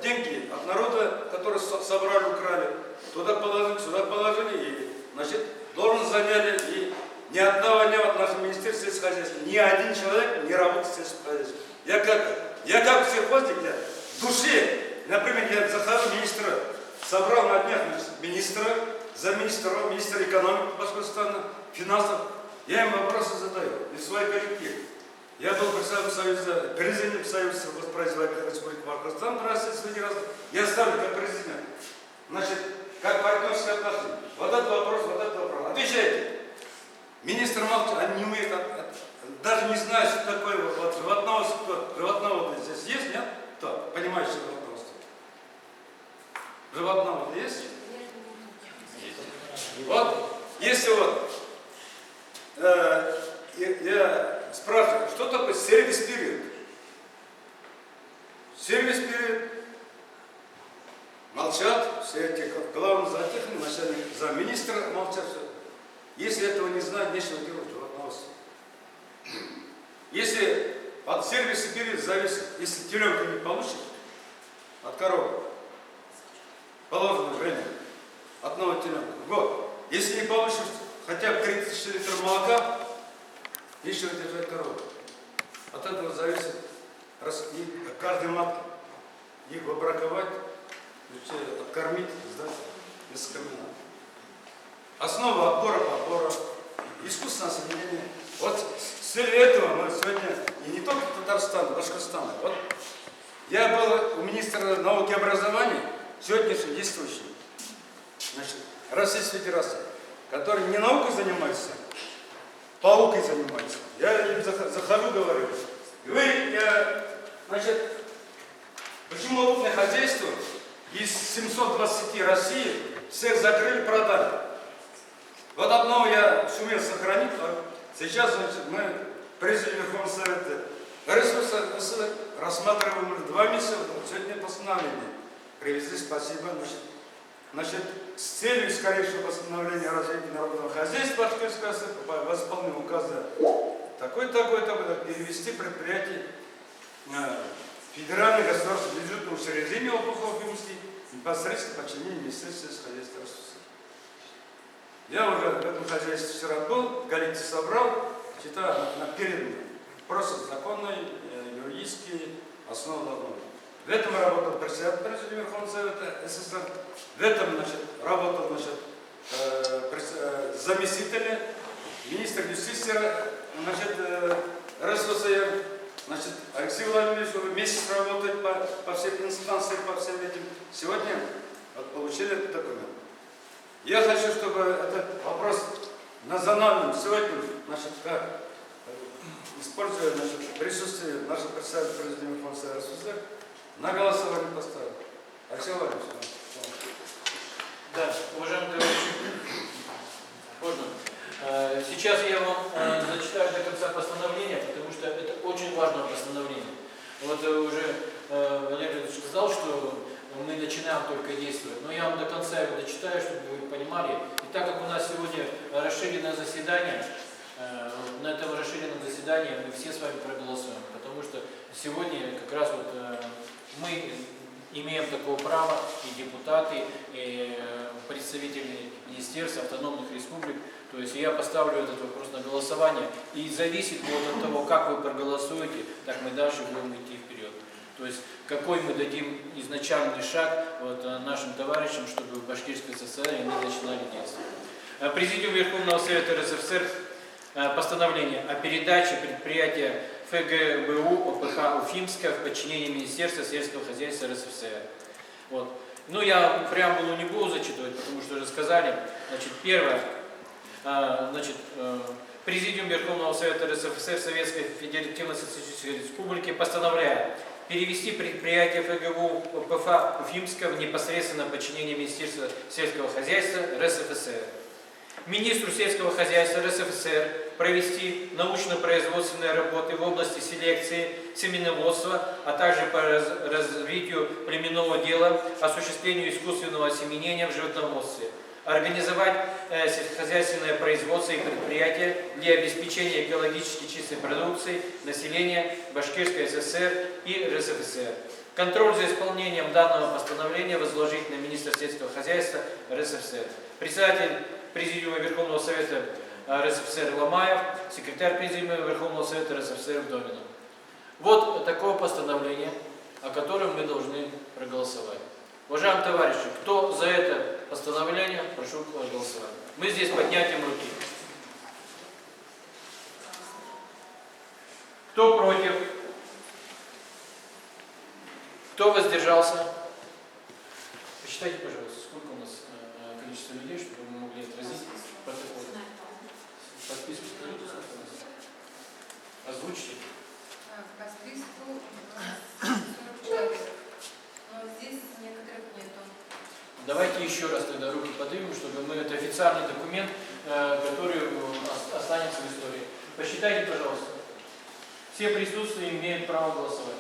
деньги от народа, которые собрали, украли, туда положили, сюда положили, и, значит, должность заняли, и ни одного дня в нашем Министерстве сельского хозяйства, ни один человек не работает в сельском хозяйстве. Я как все хвостик, я в душе, например, я захожу министра, собрал на днях министра, замминистра, министра экономики Башкортостана, финансов, я им вопросы задаю, и свой коллектив. Я был президентом Союза воспроизводителей Республики Башкортостан, я ставлю как президент. Значит, как партнерское отношение. Вот этот вопрос, вот этот вопрос. Отвечайте. Министр молчит, они не умеют, даже не знают, что такое вот животноводство. Животноводство здесь есть, нет? Кто? Понимающий животноводство? Животноводство есть? Вот, если вот, я спрашиваю, что такое сервис-период? Сервис-период. Молчат, все эти главные зоотехники, начальник, замминистра молчат. Если этого не знать, нечего делать в животноводстве. Если от сервиса период зависит, если теленка не получит от коровы, положенное время, одного теленка в год, если не получишь хотя бы 30 литров молока, нечего держать корову. От этого зависит каждой матки. Их выбраковать, откормить, сдать несколько минут. Основа отбора, искусственное соединение Вот с целью этого мы сегодня, и не только Татарстан, Башкортостан, вот я был у министра науки и образования, сегодняшний действующий, значит, Российской Федерации, который не наукой занимается, паукой занимается. Я им захожу, говорю, значит, почему крупное хозяйство из 720 России всех закрыли, продали? Вот одного я сумел сохранить, а сейчас, значит, мы, президент Верховного Совета, рассматриваем уже 2 месяца, сегодня постановление привезли, спасибо, значит, с целью скорейшего восстановления развития народного хозяйства Башкирской АСР по исполнению указа такой-то перевести предприятие федеральный государственный бюджетное учреждение Обухов-Уфимский непосредственно подчинение Министерства сельского хозяйства РСФСР. Я уже в этом хозяйстве вчера был, коллекции собрал, считаю, передано. Просто законной, юридически основной. В этом работал председатель Верховного Совета СССР, в этом, значит, работал, заместитель министра юстиции, значит, РСФСР, значит, Алексей Владимирович уже месяц работает по всем инстанциям, по всем этим. Сегодня вот, получили этот документ. Я хочу, чтобы этот вопрос национальным сегодня, значит, как, используя, значит, присутствие нашего председателя президента Верховного Совета РСФСР, на голосование поставить. Алексей Владимирович. Да, уважаемые товарищи, можно? Сейчас я вам зачитаю до конца постановления, потому что это очень важное постановление. Вот уже Валерий Ильич сказал, что мы начинаем только действовать, но я вам до конца его дочитаю, чтобы вы понимали. И так как у нас сегодня расширенное заседание, на этом расширенном заседании мы все с вами проголосуем, потому что сегодня как раз вот мы имеем такое право, и депутаты, и представители министерств, автономных республик. То есть я поставлю этот вопрос на голосование, и зависит вот от того, как вы проголосуете, так мы дальше будем идти вперед. То есть какой мы дадим изначальный шаг вот, нашим товарищам, чтобы в Башкирской ССР они начинали действовать. Президиум Верховного Совета РСФСР постановление о передаче предприятия ФГБУ ОПХ Уфимская в подчинение Министерства сельского хозяйства РСФСР. Вот. Ну, я преамбулу не буду зачитывать, потому что уже сказали. Значит, первое. Значит, Президиум Верховного Совета РСФСР Советской Федеративно-Социалистической Республики постановляет перевести предприятие ФГБУ ОПХ Уфимская в непосредственное подчинение Министерства сельского хозяйства РСФСР. Министру сельского хозяйства РСФСР провести научно-производственные работы в области селекции, семеноводства, а также по развитию племенного дела, осуществлению искусственного осеменения в животноводстве, организовать сельскохозяйственное производство и предприятия для обеспечения экологически чистой продукции населения Башкирской ССР и РСФСР. Контроль за исполнением данного постановления возложить на министра сельского хозяйства РСФСР. Председатель Президиума Верховного Совета РСФСР Ломаев, секретарь Президиума Верховного Совета РСФСР Вдовина. Вот такое постановление, о котором мы должны проголосовать. Уважаемые товарищи, кто за это постановление, прошу голосовать. Мы здесь поднятием руки. Кто против? Кто воздержался? Посчитайте, пожалуйста, сколько у нас количество людей, чтобы мы могли отразить протокол. По списку скажите, сколько у нас? Озвучьте. По списку 40 человек. Но здесь некоторых нету. Давайте еще раз тогда руки поднимем, чтобы мы, это официальный документ, который останется в истории. Посчитайте, пожалуйста. Все присутствующие имеют право голосовать.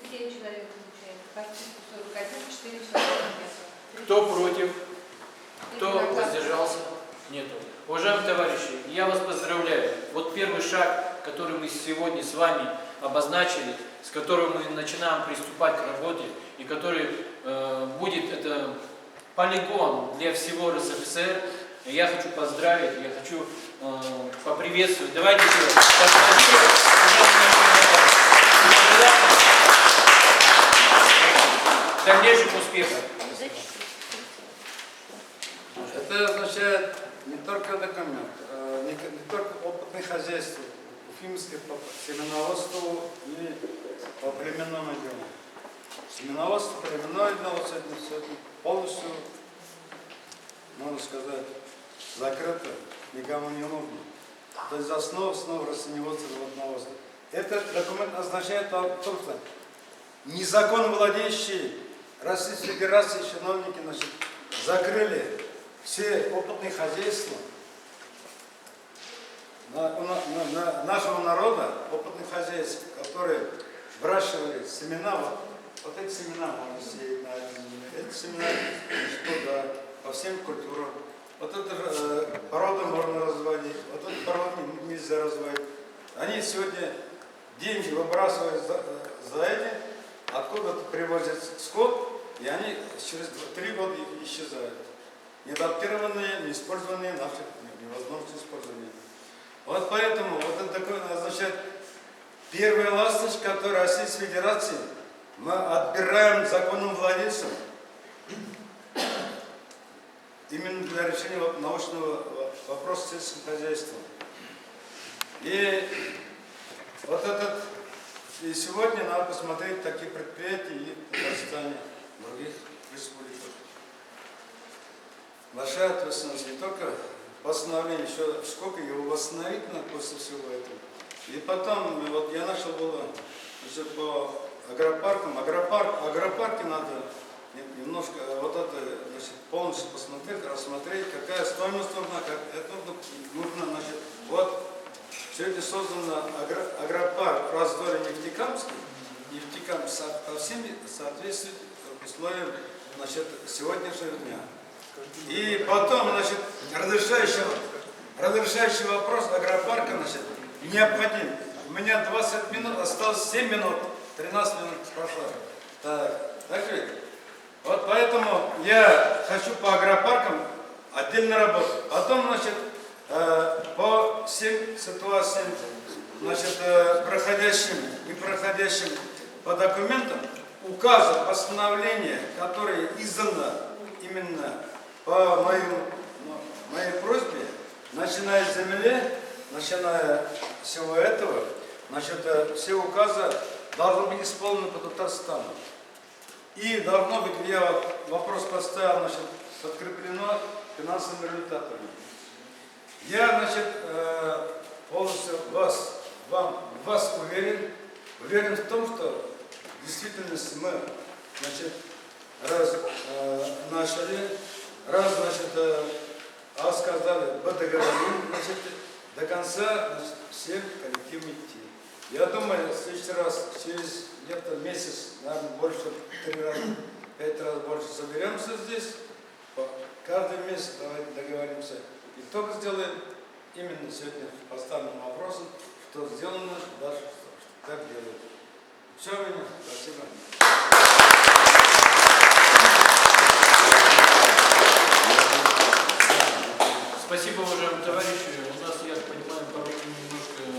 Человек получается. По списку 41, 4 человека нет. Кто против? Кто воздержался? Нету. Уважаемые товарищи, я вас поздравляю. Вот первый шаг, который мы сегодня с вами обозначили, с которым мы начинаем приступать к работе, и который будет это полигон для всего РСФСР, я хочу поздравить, я хочу поприветствовать. Давайте еще поаплодируем. Дальнейших успехов. Это означает не только документ, не только опытное хозяйство, уфимское по семеноводству и по племенному делу. Семеноводство, племенное дело сегодня полностью, можно сказать, закрыто, никому не нужно. То есть основа растениеводства и животноводства. Этот документ означает то, что незаконно владеющие Российской Федерации чиновники, значит, закрыли все опытные хозяйства нашего народа, опытных хозяйств, которые выращивали семена, вот эти семена можно сеять на этой земле, эти семена туда, по всем культурам. Вот эту породу можно разводить, вот эту породу нельзя разводить. Они сегодня деньги выбрасывают за эти, откуда-то привозят скот, и они через 3 года исчезают. Неадаптированные, неиспользованные, наши невозможно использования. Вот поэтому вот это такое означает первая ласточка, которую Российской Федерации мы отбираем законным владельцам именно для решения научного вопроса сельского хозяйства. И вот этот, и сегодня надо посмотреть такие предприятия и в Казахстане, в других республиках. Большая ответственность не только восстановление, еще сколько его восстановить надо после всего этого. И потом, вот я начал было значит, по агропаркам. Агропарки надо немножко вот это значит, полностью посмотреть, рассмотреть, какая стоимость нужна, как это нужно, значит, вот сегодня создан агропарк раздолье Нефтекамский. Нефтекамск со всеми соответствует условиям, значит, сегодняшнего дня. И потом, значит, разрешающий вопрос агропарка, значит, необходим. У меня 20 минут, осталось 7 минут, 13 минут прошло. Так ведь? Вот поэтому я хочу по агропаркам отдельно работать. Потом, значит, по всем ситуациям, значит, проходящим и проходящим по документам, указы, постановления, которые изданы именно по моей просьбе, начиная с земли, начиная с всего этого, значит, все указы должны быть исполнены по Татарстану. И должно быть, я вопрос поставил, значит, подкреплено финансовыми результатами. Я, значит, полностью вас уверен в том, что в действительности мы, значит, начали, сказали, договорим, значит, до конца, значит, всем коллективно идти. Я думаю, в следующий раз, через где-то месяц, наверное, больше, 3 раза, 5 раз больше соберемся здесь, каждый месяц давайте договоримся. И только сделаем именно сегодня поставленным вопросом, что сделано, дальше так делают. Все, меня. Спасибо. Спасибо, уважаемые товарищи. У нас, я понимаю, по времени немножко мы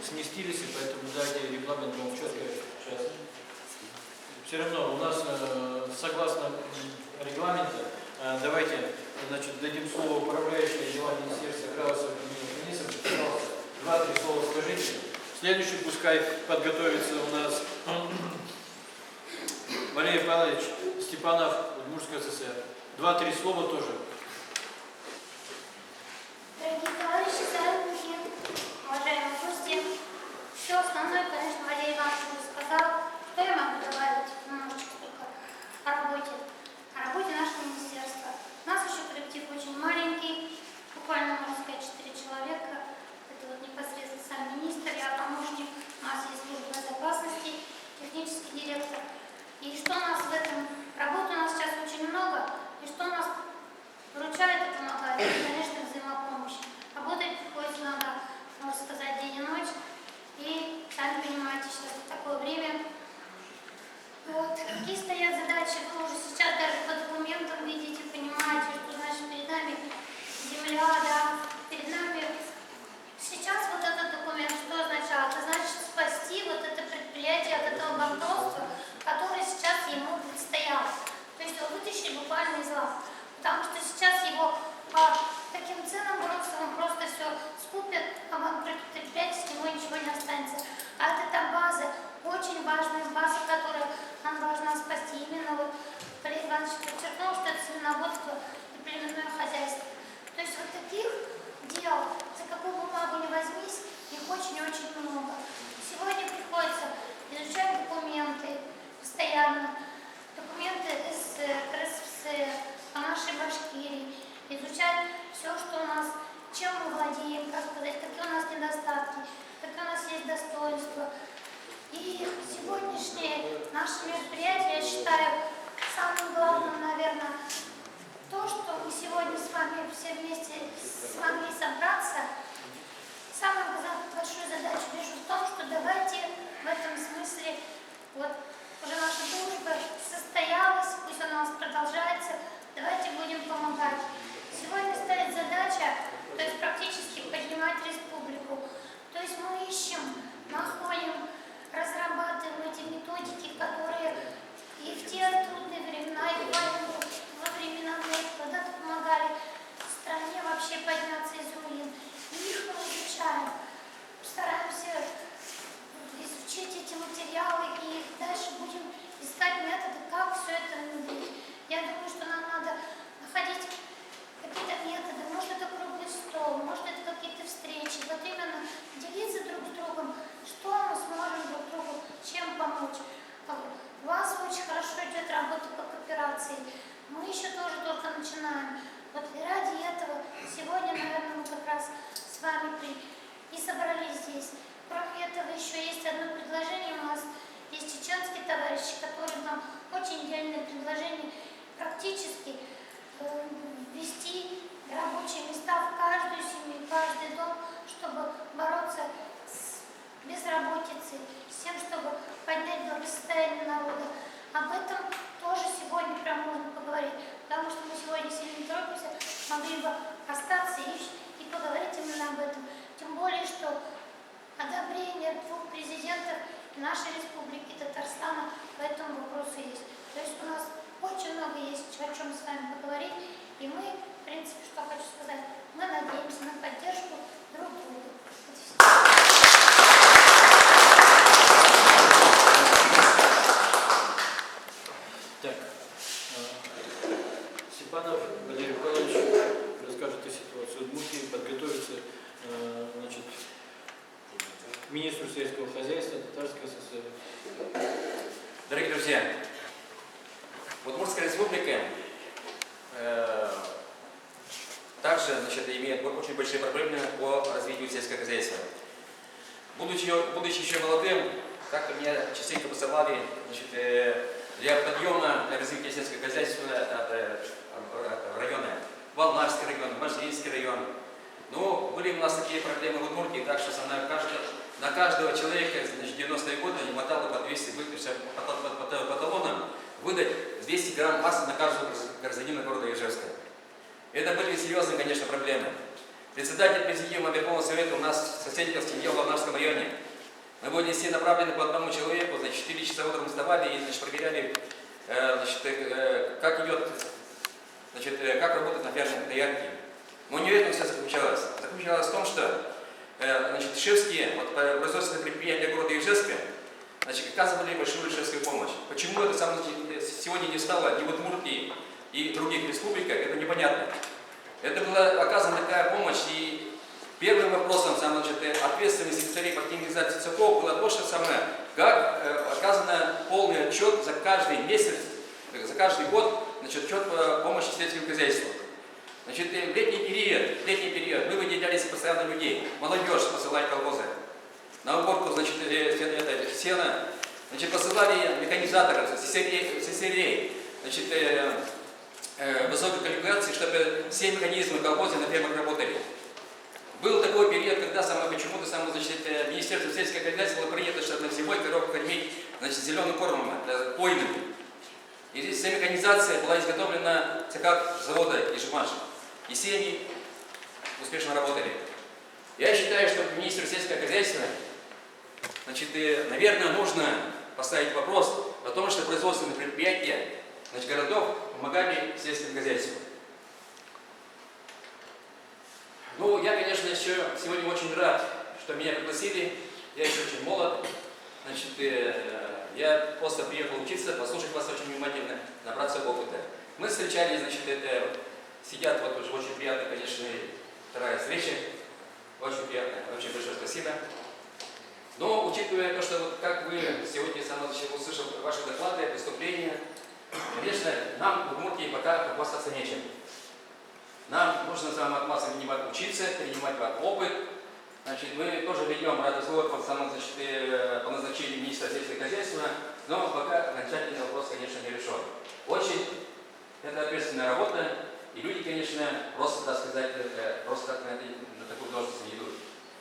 сместились, и поэтому дайте регламент вам четко сейчас. Все равно у нас, согласно регламенту, давайте, значит, дадим слово управляющей дела Министерства аграрного министра. Пожалуйста, 2-3 слова скажите. Следующий пускай подготовится у нас Валерий Павлович Степанов, Удмуртская ССР. 2-3 слова тоже. Дорогие товарищи, соратники, уважаемые гости, все основное, конечно, Валерий Иванович уже сказал. Что я могу добавить немножечко только о работе нашего министерства. У нас еще коллектив очень маленький, буквально, можно сказать, 4 человека. Это вот непосредственно сам министр, я помощник, у нас есть служба безопасности, технический директор. И что у нас в этом? Работы у нас сейчас очень много, и что у нас выручает и помогает, это, конечно, взаимопомощь. Работать приходится иногда, можно сказать, день и ночь. И, сами понимаете, сейчас в такое время все вместе смогли собраться. Самую большую задачу вижу в том, что давайте в этом смысле, вот уже наша дружба состоялась, пусть она у нас продолжается, давайте будем помогать. Сегодня стоит задача, то есть практически поднимать республику. То есть мы ищем, находим, разрабатываем эти методики, которые и в те трудные времена, и в войну, во времена когда-то помогали стране вообще подняться из руин. И их мы изучаем, стараемся изучить эти материалы и дальше будем искать методы, как все это внедрить. Я думаю, что нам надо находить какие-то методы, может это круглый стол, может это какие-то встречи, вот именно делиться друг с другом, что мы сможем друг другу, чем помочь. У вас очень хорошо идет работа по кооперации, мы еще тоже только начинаем. Вот и ради этого сегодня, наверное, мы как раз с вами и собрались здесь. Кроме этого, еще есть одно предложение у нас. Есть чеченские товарищи, которые нам очень дельное предложение практически ввести рабочие места в каждую семью, в каждый дом, чтобы бороться с безработицей, с тем, чтобы поднять благосостояние народа. Об этом тоже сегодня прям можно поговорить, потому что мы сегодня сильно не торопимся, могли бы остаться и поговорить именно об этом. Тем более, что одобрение двух президентов нашей республики Татарстана по этому вопросу есть. То есть у нас очень много есть о чем с вами поговорить, и мы, в принципе, что хочу сказать, мы надеемся на поддержку друг друга. Так, Степанов Валерий Павлович расскажет о ситуации в Удмуртии, подготовится значит, к министру сельского хозяйства Татарской ССР. Дорогие друзья, Удмуртская республика также имеет очень большие проблемы по развитию сельского хозяйства. Будучи еще молодым, как-то меня частенько посылали для подъема, для развития сельского хозяйства районы, Волнарский район, Можайский район. Но были у нас такие проблемы в Удмуртии, так что на каждого человека 90-е годы не хватало по 200 по талонам выдать 200 грамм масла на каждого гражданина города Ижевска. Это были серьезные, конечно, проблемы. Председатель президиума Верховного Совета у нас в соседнем семье в Волнарском районе. Мы были все направлены по одному человеку, 4 часа утром вставали и проверяли, как идет, как работает на ферме предприятие. Но не в этом все заключалось. Заключалось в том, что ижевские производственные предприятия города Ижевска оказывали большую ижевскую помощь. Почему это сегодня не стало ни в Удмуртии и других республиках, это непонятно. Это была оказана такая помощь, и первым вопросом ответственности секретарей партийной организации ЦКО было то, что как оказано полный отчет за каждый месяц, за каждый год, отчет помощи сельскому хозяйству. В летний период мы выделялись постоянно людей, молодежь посылать колхозы на уборку сена, посылали механизаторов, сесерей, высокой квалификации, чтобы все механизмы колхоза на фермах работали. Был такой период, когда почему-то Министерство сельского хозяйства было принято, чтобы зимой коров кормить зеленым кормом, пойным. И здесь вся механизация была изготовлена в цехах завода Ижмаш. И все они успешно работали. Я считаю, что министру сельского хозяйства, наверное, нужно поставить вопрос о том, что производственные предприятия городов помогали сельскому хозяйству. Ну, я, конечно, еще сегодня очень рад, что меня пригласили. Я еще очень молод. Я просто приехал учиться, послушать вас очень внимательно, набраться опыта. Мы встречались, сидят уже очень приятно, конечно, вторая встреча. Очень приятно, очень большое спасибо. Но, учитывая то, что как вы сегодня услышал ваши доклады, выступления, конечно, нам в Удмуртии пока похвастаться нечем. Нам нужно от вас учиться, принимать опыт. Мы тоже ведем разговор по назначению министра сельского хозяйства, но пока окончательный вопрос, конечно, не решен. Очень это ответственная работа, и люди, конечно, конечно, просто, так сказать, просто так на такую должность не идут.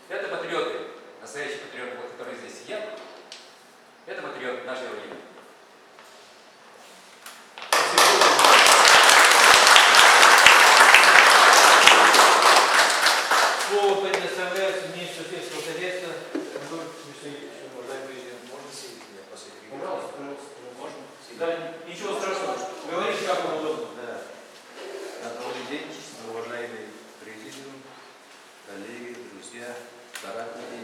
Это патриоты, настоящие патриоты, вот, которые здесь сидят. Это патриоты нашего времени. Слово предоставляется министру сельского хозяйства. Пожалуйста, можно. Да, ничего страшного. Говорите, как вам удобно. Да. Добрый день, уважаемый президиум, коллеги, друзья, соратники.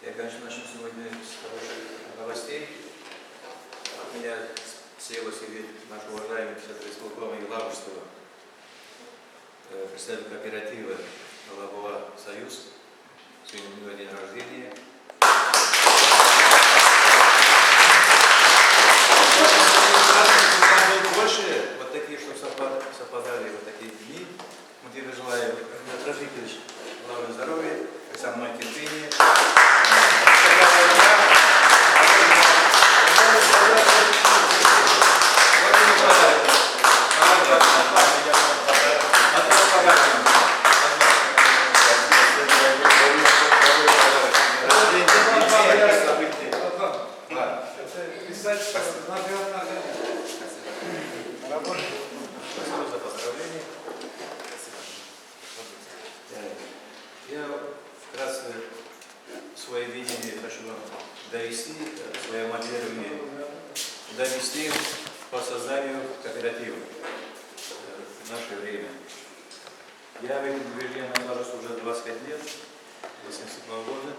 Я, конечно, начну сегодня с хороших новостей. От меня слева сидит наш уважаемый председатель исполкома Елабужского, представитель кооператива «Лабова Союз». Сегодня у него день рождения. Больше вот такие, чтобы совпадали вот такие дни. Мы тебе желаем, Петр Викторович, главное здоровья, со мной терпения. Спасибо за поздравления. Я вкратце свое видение хочу вам довести, свое моделирование довести по созданию кооператива в наше время. Я в этом движении нахожусь уже 25 лет, 1987 года.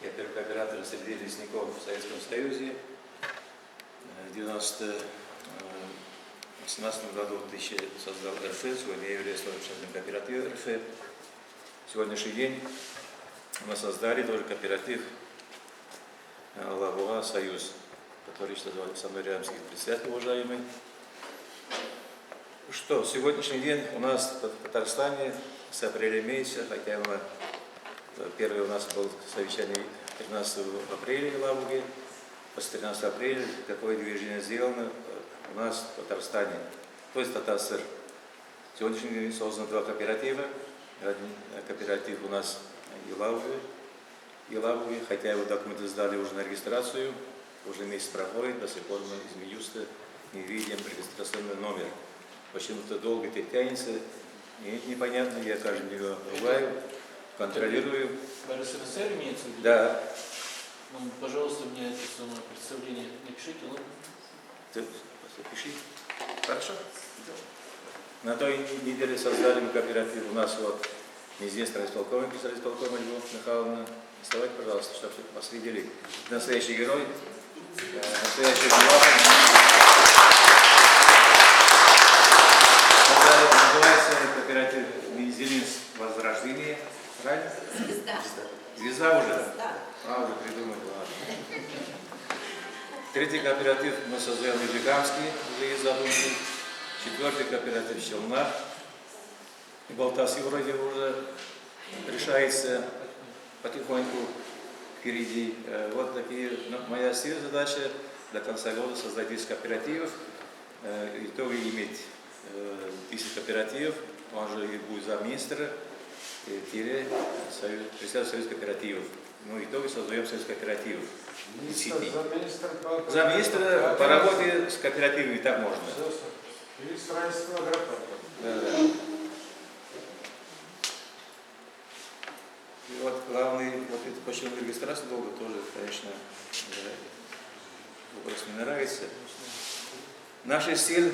Я первый кооператор среди лесников в Советском Союзе. В 1918 году создал РФ, сегодня я являюсь членом кооператива РФ. В сегодняшний день мы создали тоже кооператив «Лабова Союз», который со мной рядом сидит председатель уважаемый. Что, в сегодняшний день у нас в Татарстане с апреля месяца, хотя первое у нас было совещание 13 апреля в Лабуге, после 13 апреля такое движение сделано у нас в Татарстане, то есть Татарстан. Сегодняшний день создано два кооператива. Один кооператив у нас Елабуге, хотя его документы сдали уже на регистрацию, уже месяц проходит, до сих пор мы из Минюста не видим регистрационный номер. Почему-то долго это тянется, непонятно, я каждый день его ругаю, контролирую. РСФСР имеется в виду? Да. Ну, пожалуйста, мне это самое представление напишите, ладно? Ты пиши. Хорошо. На той неделе создали мы кооператив. У нас вот неизвестный райисполком, писали исполкома Любовь Михайловна. Вставайте, пожалуйста, чтобы вас видели. Настоящий герой, настоящий глава. Называется кооператив Зеленск Возрождение. Правильно? Звезда. Звезда уже? Да. Уже придумали, ладно. Третий кооператив мы создаем в Ижигамске, уже есть задумки. Четвертый кооператив в Челнах. И Балтасы вроде уже решается потихоньку впереди. Вот такие, моя задача до конца года создать 10 кооперативов. Итоге иметь 10 кооперативов, он же и будет замминистра, председатель Союза кооперативов. Ну, итоге создаем Союз кооперативов. Замминистра по работе с кооперативами так можно. И строительство агропарка. Да. И вот главный, вот это почему регистрация долго тоже, конечно, вопрос не нравится. Наша цель,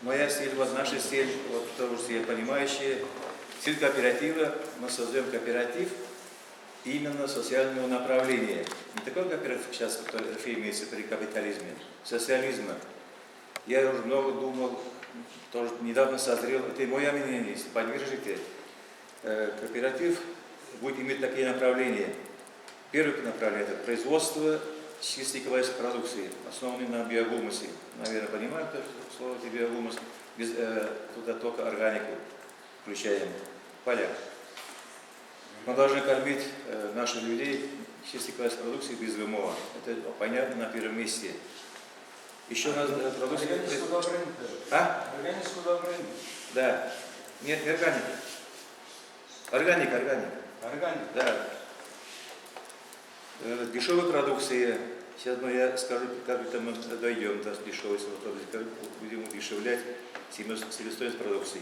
моя цель, вот наша цель, вот потому что я понимающий, цель кооператива, мы создаем кооператив именно социального направления. Не такой кооператив сейчас, который имеется при капитализме, социализма. Я уже много думал, тоже недавно созрел, это мое мнение, если поддержите, кооператив будет иметь такие направления. Первое направление – это производство чистой экологической продукции, основанной на биогумусе. Наверное, понимаете слово биогумус? Туда только органику включаем, поля. Мы должны кормить наших людей чистой экологической продукцией без ГМО. Это понятно на первом месте. Еще у нас продукция... Органическое удобрение. А? Органическое удобрение. Да. Нет, не органика. Органика. Органика. Да. Дешевая продукция. Сейчас я скажу, как это мы дойдем до дешевой продукции, как будем удешевлять себестоимость продукции.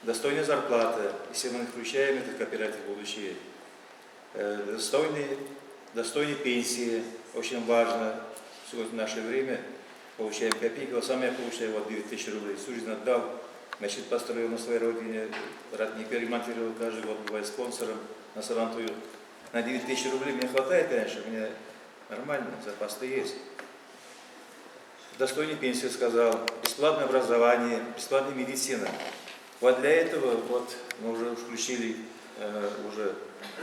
Достойная зарплата, если мы включаем этот кооператив в будущее. Достойные пенсии, очень важно. Сегодня в наше время получаем копейки. Вот сам я получаю вот 9000 рублей. Жизнь отдал, значит, построил на своей родине, родник ремонтировал каждый год, бывает спонсором на Сарантую. На 9000 рублей мне хватает, конечно, мне нормально, запас-то есть. Достойная пенсия, сказал, бесплатное образование, бесплатная медицина. Вот для этого вот мы уже включили уже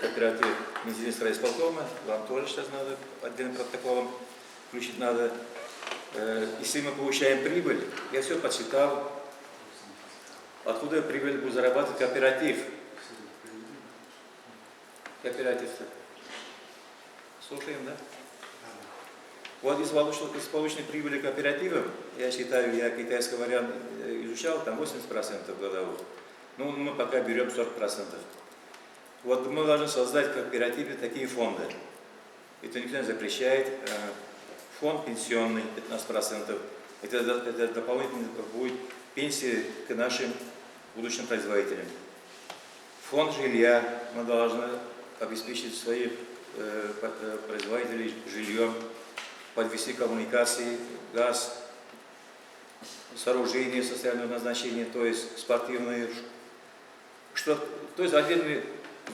кооператив министерства исполкома, вам тоже сейчас надо отдельным протоколом включить надо. Если мы получаем прибыль, я все подсчитал, откуда прибыль будет зарабатывать кооператив. Кооператив-то. Слушаем, да? Вот из полученной прибыли кооператива, я считаю, я китайский вариант изучал, там 80% годовых. Ну, мы пока берем 40%. Вот мы должны создать в кооперативе такие фонды. Это никто не запрещает. Фонд пенсионный 15%. Это дополнительно будет пенсии к нашим будущим производителям. Фонд жилья мы должны обеспечить своих производителей жильем, подвести коммуникации, газ, сооружения социального назначения, то есть спортивные, то есть отдельные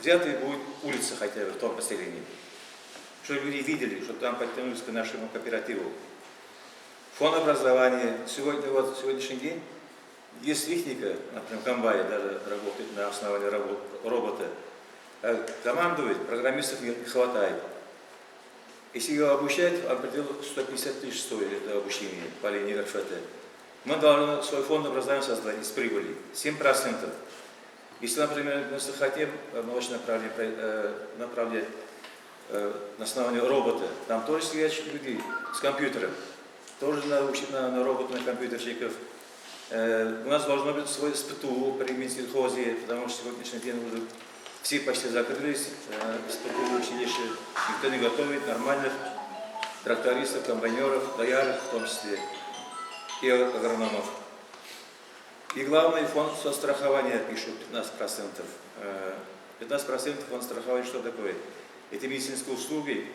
взятые будут улицы хотя бы в том поселении, чтобы люди видели, что там подтянулись к нашему кооперативу. Фонд образования. Сегодняшний день есть техника, например, комбайн даже работает на основании робота. Командовать программистов не хватает. Если его обучать, определил 150 тысяч стоит это обучение по линии РФТ. Мы должны свой фонд образования создать из прибыли 7%. Если, например, мы хотим научное направление на основании робота, там тоже сидят люди с компьютером, тоже надо учить на робота, на компьютерщиков. У нас должно быть свой СПТУ при Минсельхозе, потому что сегодняшний день уже все почти закрылись, СПТУ училище, никто не готовит нормальных трактористов, комбайнеров, доярок в том числе, и агрономов. И главный фонд страхования пишут 15%. 15% фонд страхования что такое? Эти медицинские услуги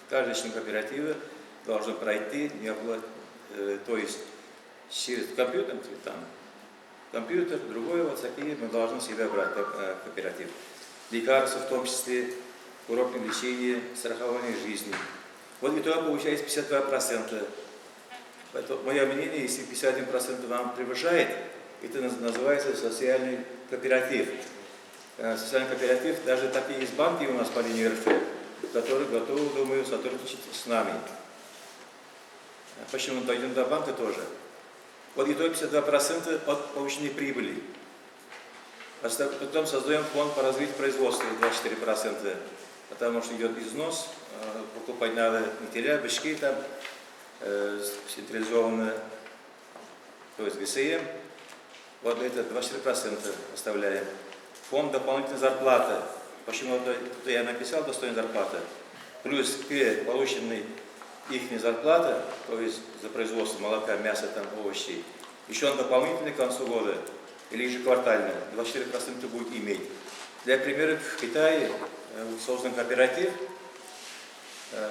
каждый член кооператива должен пройти, то есть через компьютер, там, компьютер, другое, вот такие мы должны всегда брать кооператив. Лекарства в том числе, курортное лечение, страхование жизни. Вот итого получается 52%. Поэтому мое мнение, если 51% вам превышает, это называется социальный кооператив. Социальный кооператив, даже такие есть банки у нас по линии РФ, которые готовы, думаю, сотрудничать с нами. Почему мы дойдем до банка тоже? Вот итого 52% от полученной прибыли. Потом создаем фонд по развитию производства 24%, потому что идет износ, покупать надо метеля, бычки там, централизованно, то есть ГСМ, вот это 24% оставляем. Фонд дополнительной зарплаты. Почему это я написал достойная зарплата? Плюс к полученной их зарплата, то есть за производство молока, мяса, там, овощей, еще он дополнительный к концу года или ежеквартально 24% будет иметь. Для примера, в Китае создан кооператив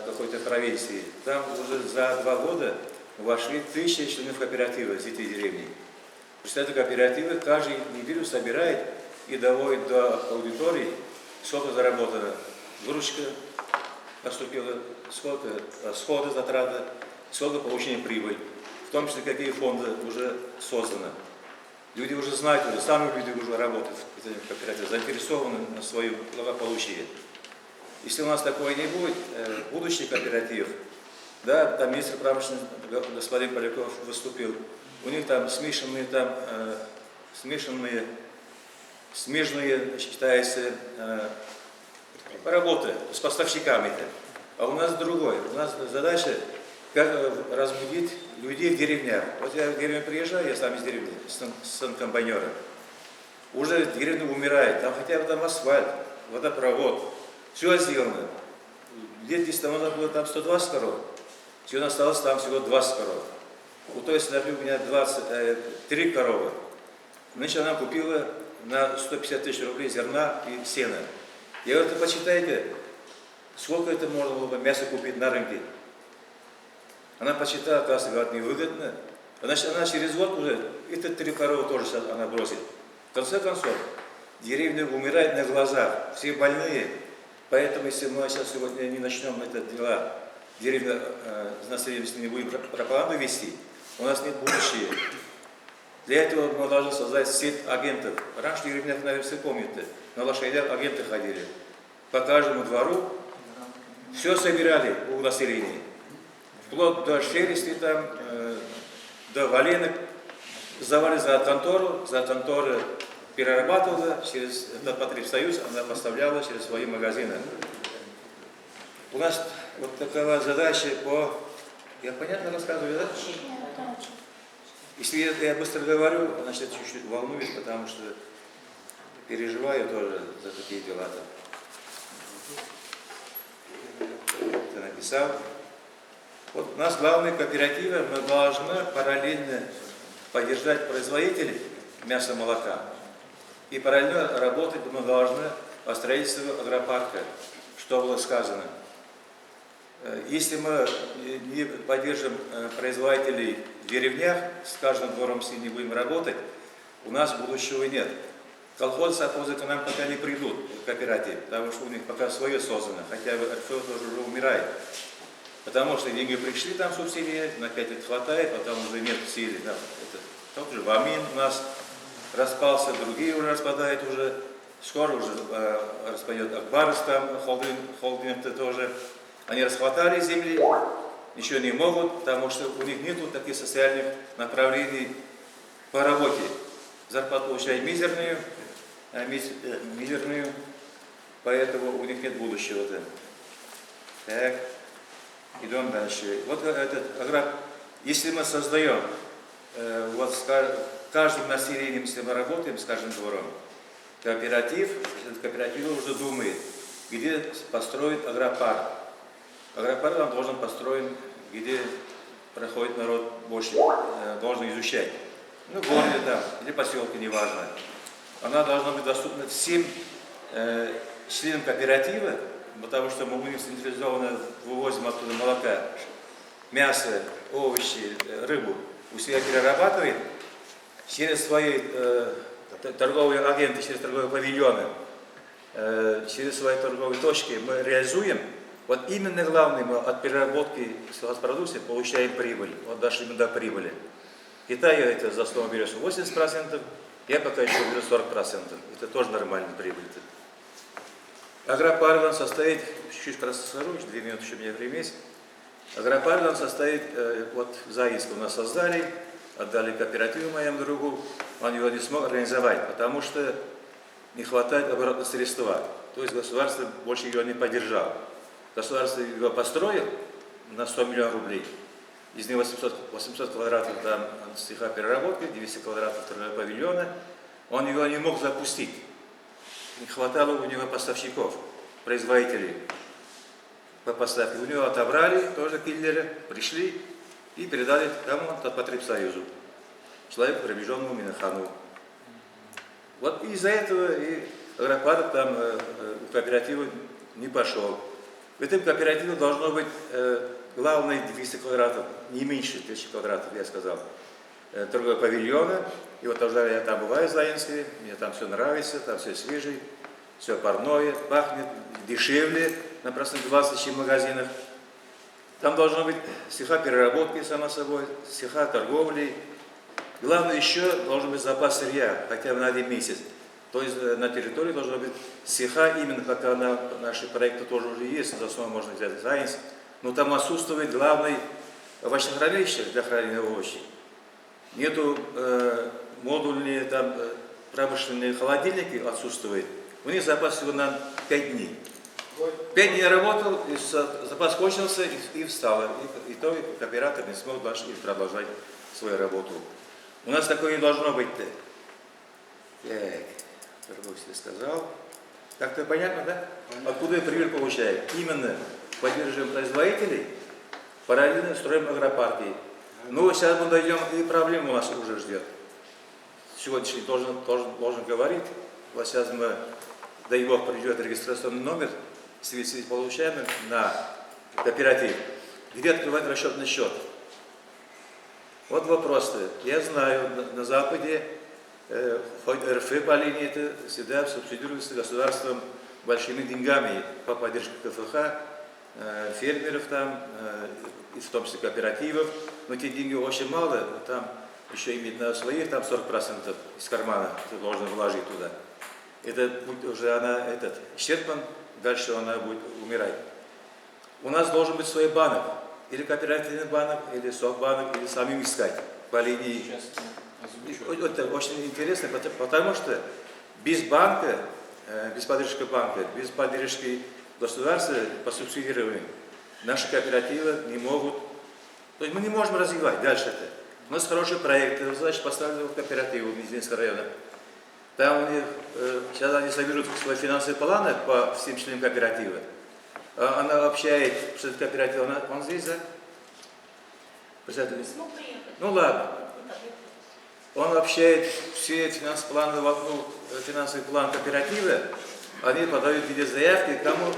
какой-то провинции, там уже за 2 года вошли 1000 членов кооператива из этой деревни. Представляете, кооперативы каждую неделю собирает и доводит до аудитории, сколько заработано, выручка поступила, сколько расходы, затраты, сколько получения прибыли, в том числе какие фонды уже созданы. Люди уже знают, сами люди уже работают в этом кооперативе, заинтересованы на своем благополучии. Если у нас такое не будет, будущий кооператив, да, там министр промышленности господин Поляков выступил, у них там смешанные, считается, работы с поставщиками-то. А у нас другое. У нас задача, как разбудить людей в деревнях. Вот я в деревню приезжаю, я сам из деревни, сын комбайнера. Уже деревня умирает, там хотя бы там асфальт, водопровод, все сделано. Лет 10 тому назад было там 120 коров, сегодня осталось там всего 20 коров. У той сыновьи у меня 3 коровы. Нынче она купила на 150 тысяч рублей зерна и сена. Я говорю, посчитайте, сколько это можно было бы мясо купить на рынке. Она посчитала, оказывается, говорит, невыгодно. Значит, она через год уже, это 3 коровы тоже сейчас она бросит. В конце концов, деревня умирает на глазах, все больные. Поэтому, если мы сейчас сегодня не начнем это дела, деревня население не будем пропаганду вести, у нас нет будущего. Для этого мы должны создать сеть агентов. Раньше в деревнях, наверное, все помните, на лошадях агенты ходили. По каждому двору все собирали у населения. Вплоть до шерсти, там, до валенок. Сдавали за конторы перерабатывала, через Потребсоюз она поставляла через свои магазины. У нас вот такая задача по... Я понятно рассказываю, да? Если я быстро говорю, значит, чуть-чуть волнуюсь, потому что переживаю тоже за такие дела-то. Ты написал. Вот у нас главные кооперативы, мы должны параллельно поддержать производителей мяса, молока. И параллельно работать мы должны по строительству агропарка, что было сказано. Если мы не поддержим производителей в деревнях, с каждым двором с ними не будем работать, у нас будущего нет. Колхозы, совхозы к нам пока не придут в кооператив, потому что у них пока свое создано, хотя бы РФО тоже уже умирает. Потому что деньги пришли, там субсидии, на 5 лет хватает, потом уже нет силы. Да, тот же Вамин у нас распался, другие уже распадают уже. Скоро уже распадет Акбарс, там холдинг-то тоже. Они расхватали земли, ничего не могут, потому что у них нет таких социальных направлений по работе. Зарплату получают мизерную, поэтому у них нет будущего-то. Так, идем дальше. Вот этот если мы создаем, вот с каждым населением, если мы работаем с каждым двором, кооператив, этот кооператив уже думает, где построить агропарк. Агропарк он должен построен, где проходит народ больше, должен изучать. Ну, в городе там, или поселке, неважно. Она должна быть доступна всем членам кооператива, потому что мы будем централизованно вывозим оттуда молока, мясо, овощи, рыбу, у себя перерабатываем через свои торговые агенты, через торговые павильоны, через свои торговые точки мы реализуем. Вот именно главное, мы от переработки сельхозпродукции получаем прибыль. Вот дошли мы до прибыли. Китай это за основу берет 80%, я пока еще беру 40%. Это тоже нормальная прибыль. Агропарк он состоит, чуть-чуть расскажу, 2 минуты еще у меня время есть. Агропарк он состоит, вот в Заинске у нас создали, отдали кооперативу моему другу, он его не смог организовать, потому что не хватает оборотных средства. То есть государство больше его не поддержало. Государство его построил на 100 миллионов рублей. Из него 800 квадратов там цеха переработки, 200 квадратов павильона. Он его не мог запустить. Не хватало у него поставщиков, производителей по поставке. У него отобрали, тоже киллеры, пришли и передали кому? Потребсоюзу. Человеку, приближенному Минохану. Вот из-за этого и агропарк там у кооператива не пошел. В этом кооперативе должно быть главное 200 квадратов, не меньше 1000 квадратов, я сказал, торгового павильона. И вот тоже я там бываю в Заинске, мне там все нравится, там все свежее, все парное, пахнет, дешевле на простых 20 чем в магазинах. Там должно быть цеха переработки, само собой, цеха торговли. Главное еще должен быть запас сырья, хотя бы на 1 месяц. То есть на территории должна быть цеха, именно пока наши проекты тоже уже есть, за основу можно взять Заинск. Но там отсутствует главный овощехранилище для хранения овощей. Нету модульные там промышленные холодильники отсутствуют. У них запас всего на 5 дней. 5 дней работал, и запас кончился и встал. И то оператор не смог дальше продолжать свою работу. У нас такое не должно быть. Так. торговцы сказал. Как-то понятно, да? Откуда я прибыль получаю? Именно поддерживаем производителей, параллельно строим агропарки. Но сейчас мы дойдем, и проблема у нас уже ждет. Сегодняшний должен говорить. Вот сейчас мы, дай бог, придет регистрационный номер, связи получаем на кооператив. Где открывать расчетный счет? Вот вопрос-то. Я знаю, на Западе РФ по линии это всегда субсидируется государством большими деньгами по поддержке КФХ, фермеров там, и в том числе кооперативов. Но те деньги очень мало, там еще иметь на своих, там 40% из кармана ты должен вложить туда. Это будет уже она исчерпан, дальше она будет умирать. У нас должен быть свой банк, или кооперативный банк, или совбанк, или самим искать по линии. Это очень интересно, потому что без банка, без поддержки банка, без поддержки государства по субсидированию наши кооперативы не могут, то есть мы не можем развивать дальше это. У нас хорошие проекты, значит, поставили кооперативы в Медицинском районе. Там у них, сейчас они соберут свои финансовые планы по всем членам кооператива. Она общает, что это кооператив, он здесь, да? Ну ладно. Он общает все финансовые планы вокруг, финансовый план кооператива, они подают в виде заявки, кому?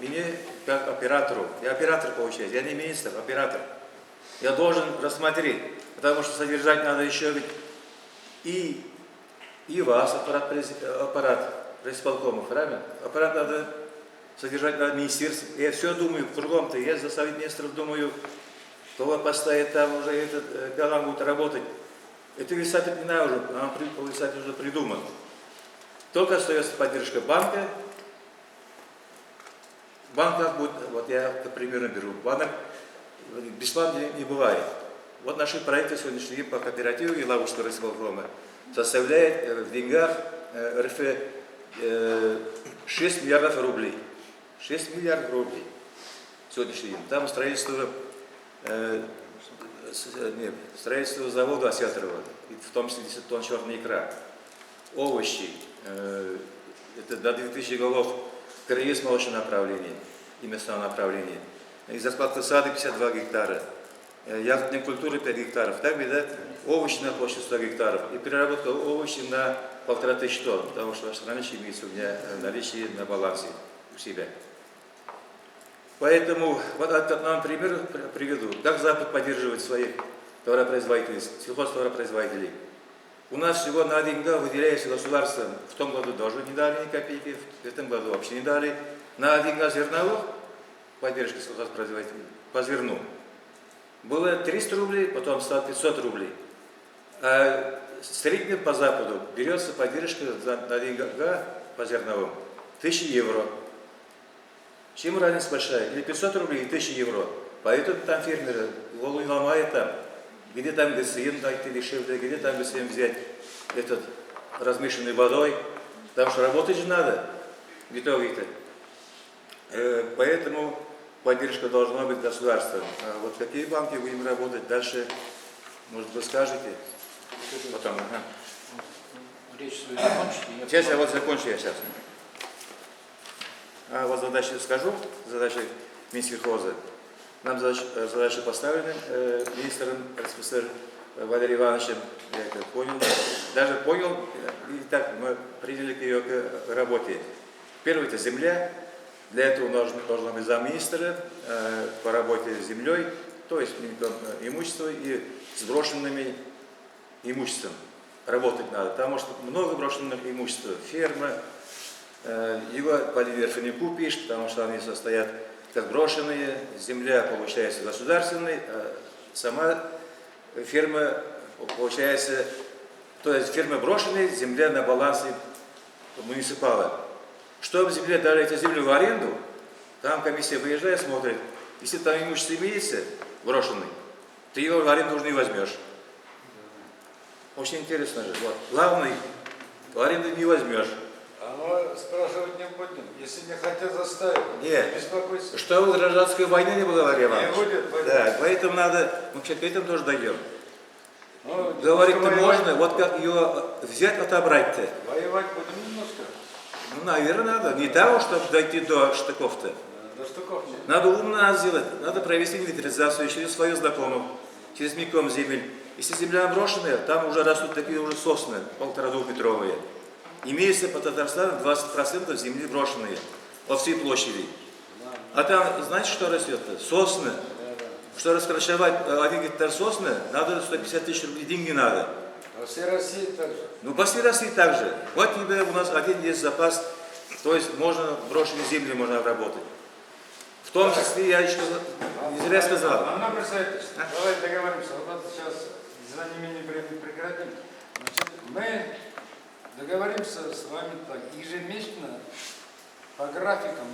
Мне как оператору. Я оператор получаюсь, я не министр, оператор. Я должен рассмотреть, потому что содержать надо еще ведь и вас, аппарат райисполкома, правильно? Аппарат надо содержать на министерстве. Я все думаю, кругом-то, я за совет министров думаю, кого поставить там уже, этот Галан будет работать. Это писатель не надо уже, писатель уже придуман. Только остается поддержка банка. Банк будет, вот я примерно беру, банк бесплатно не бывает. Вот наши проекты сегодняшний день по кооперативу и Лавушского райисполкома составляет в деньгах РФ 6 миллиардов рублей. 6 миллиардов рублей сегодняшний день. Там строительство завода Осетрова, в том числе 10 тонн черной икра, овощи, это до 2000 голов краеведческого молочного направления и местного направления. Из зарплаты сада 52 гектара, ягодной культуры 5 гектаров, так ведь, да? Овощи на площадь 100 гектаров и переработка овощей на 1500 тонн, потому что раньше имеется у меня наличие на балансе у себя. Поэтому, вот нам пример приведу, как Запад поддерживает своих товаропроизводителей, сельхозтоваропроизводителей. У нас всего на деньга выделяется государством, в том году тоже не дали ни копейки, в этом году вообще не дали. На деньга зерновых поддержки сельхозпроизводителей по зерну было 300 рублей, потом стало 500 рублей. А среднем по Западу берется поддержка на деньга по зерновым 1000 евро. Чем разница большая? Или 500 рублей и 1000 евро. Поэтому там фермеры голову не ломают там. Где там ГСМ найти дешевле, где там ГСМ взять этот размешанный водой. Потому что работать же надо в итоге-то. Поэтому поддержка должна быть государством. А вот какие банки будем работать дальше, может вы скажете? Потом, Речь свою закончите. Сейчас я вот закончу сейчас. А вот задачи скажу, задачи Минсельхоза. Нам задачи поставлены министром РСФСР Валерием Ивановичем, я это понял. Даже понял, и так мы приняли к ее работе. Первое – это земля. Для этого должно быть замминистра по работе с землей, то есть имущество и с брошенными имуществом. Работать надо, потому что много брошенных имуществ, ферма, его по ЛИРФ не купишь, потому что они состоят как брошенные, земля получается государственной, а сама ферма получается, то есть ферма брошенная, земля на балансе муниципала. Чтобы земле дали эту землю в аренду, там комиссия выезжает, смотрит, если там имущество имеется, брошенный, ты его в аренду уже не возьмешь. Очень интересно же. Вот. Главный, в аренду не возьмешь. А мы спрашивать не будем. Если не хотят заставить, Нет. беспокойся. Что гражданской войны не было, Валерий Иванович? Не будет, Да, поэтому надо, мы к этому тоже дойдем. Ну, Говорить-то воевать- можно, вот как ее взять, отобрать-то. Воевать будем немножко. Ну, наверное, надо. Не того, чтобы дойти до штыков-то. До штуков нет. Надо умно сделать, надо провести инвентаризацию через своих знакомых, через МИКом земель. Если земля брошенная, там уже растут такие уже сосны, 1,5–2-метровые. Имеется по Татарстану 20% земли брошенные по всей площади. А там, знаете, что растет-то? Сосны. Что раскрашивать 1 гектар сосны, надо 150 000 рублей, деньги надо. Во всей России также. Ну, по всей России также. Вот тебе у нас один есть запас, то есть можно брошенные земли можно обработать. В том числе, я еще не зря сказал. Анна представитель, давайте договоримся. Вот сейчас за неимением времени прекратим. Значит, мы договоримся с вами так, ежемесячно по графикам.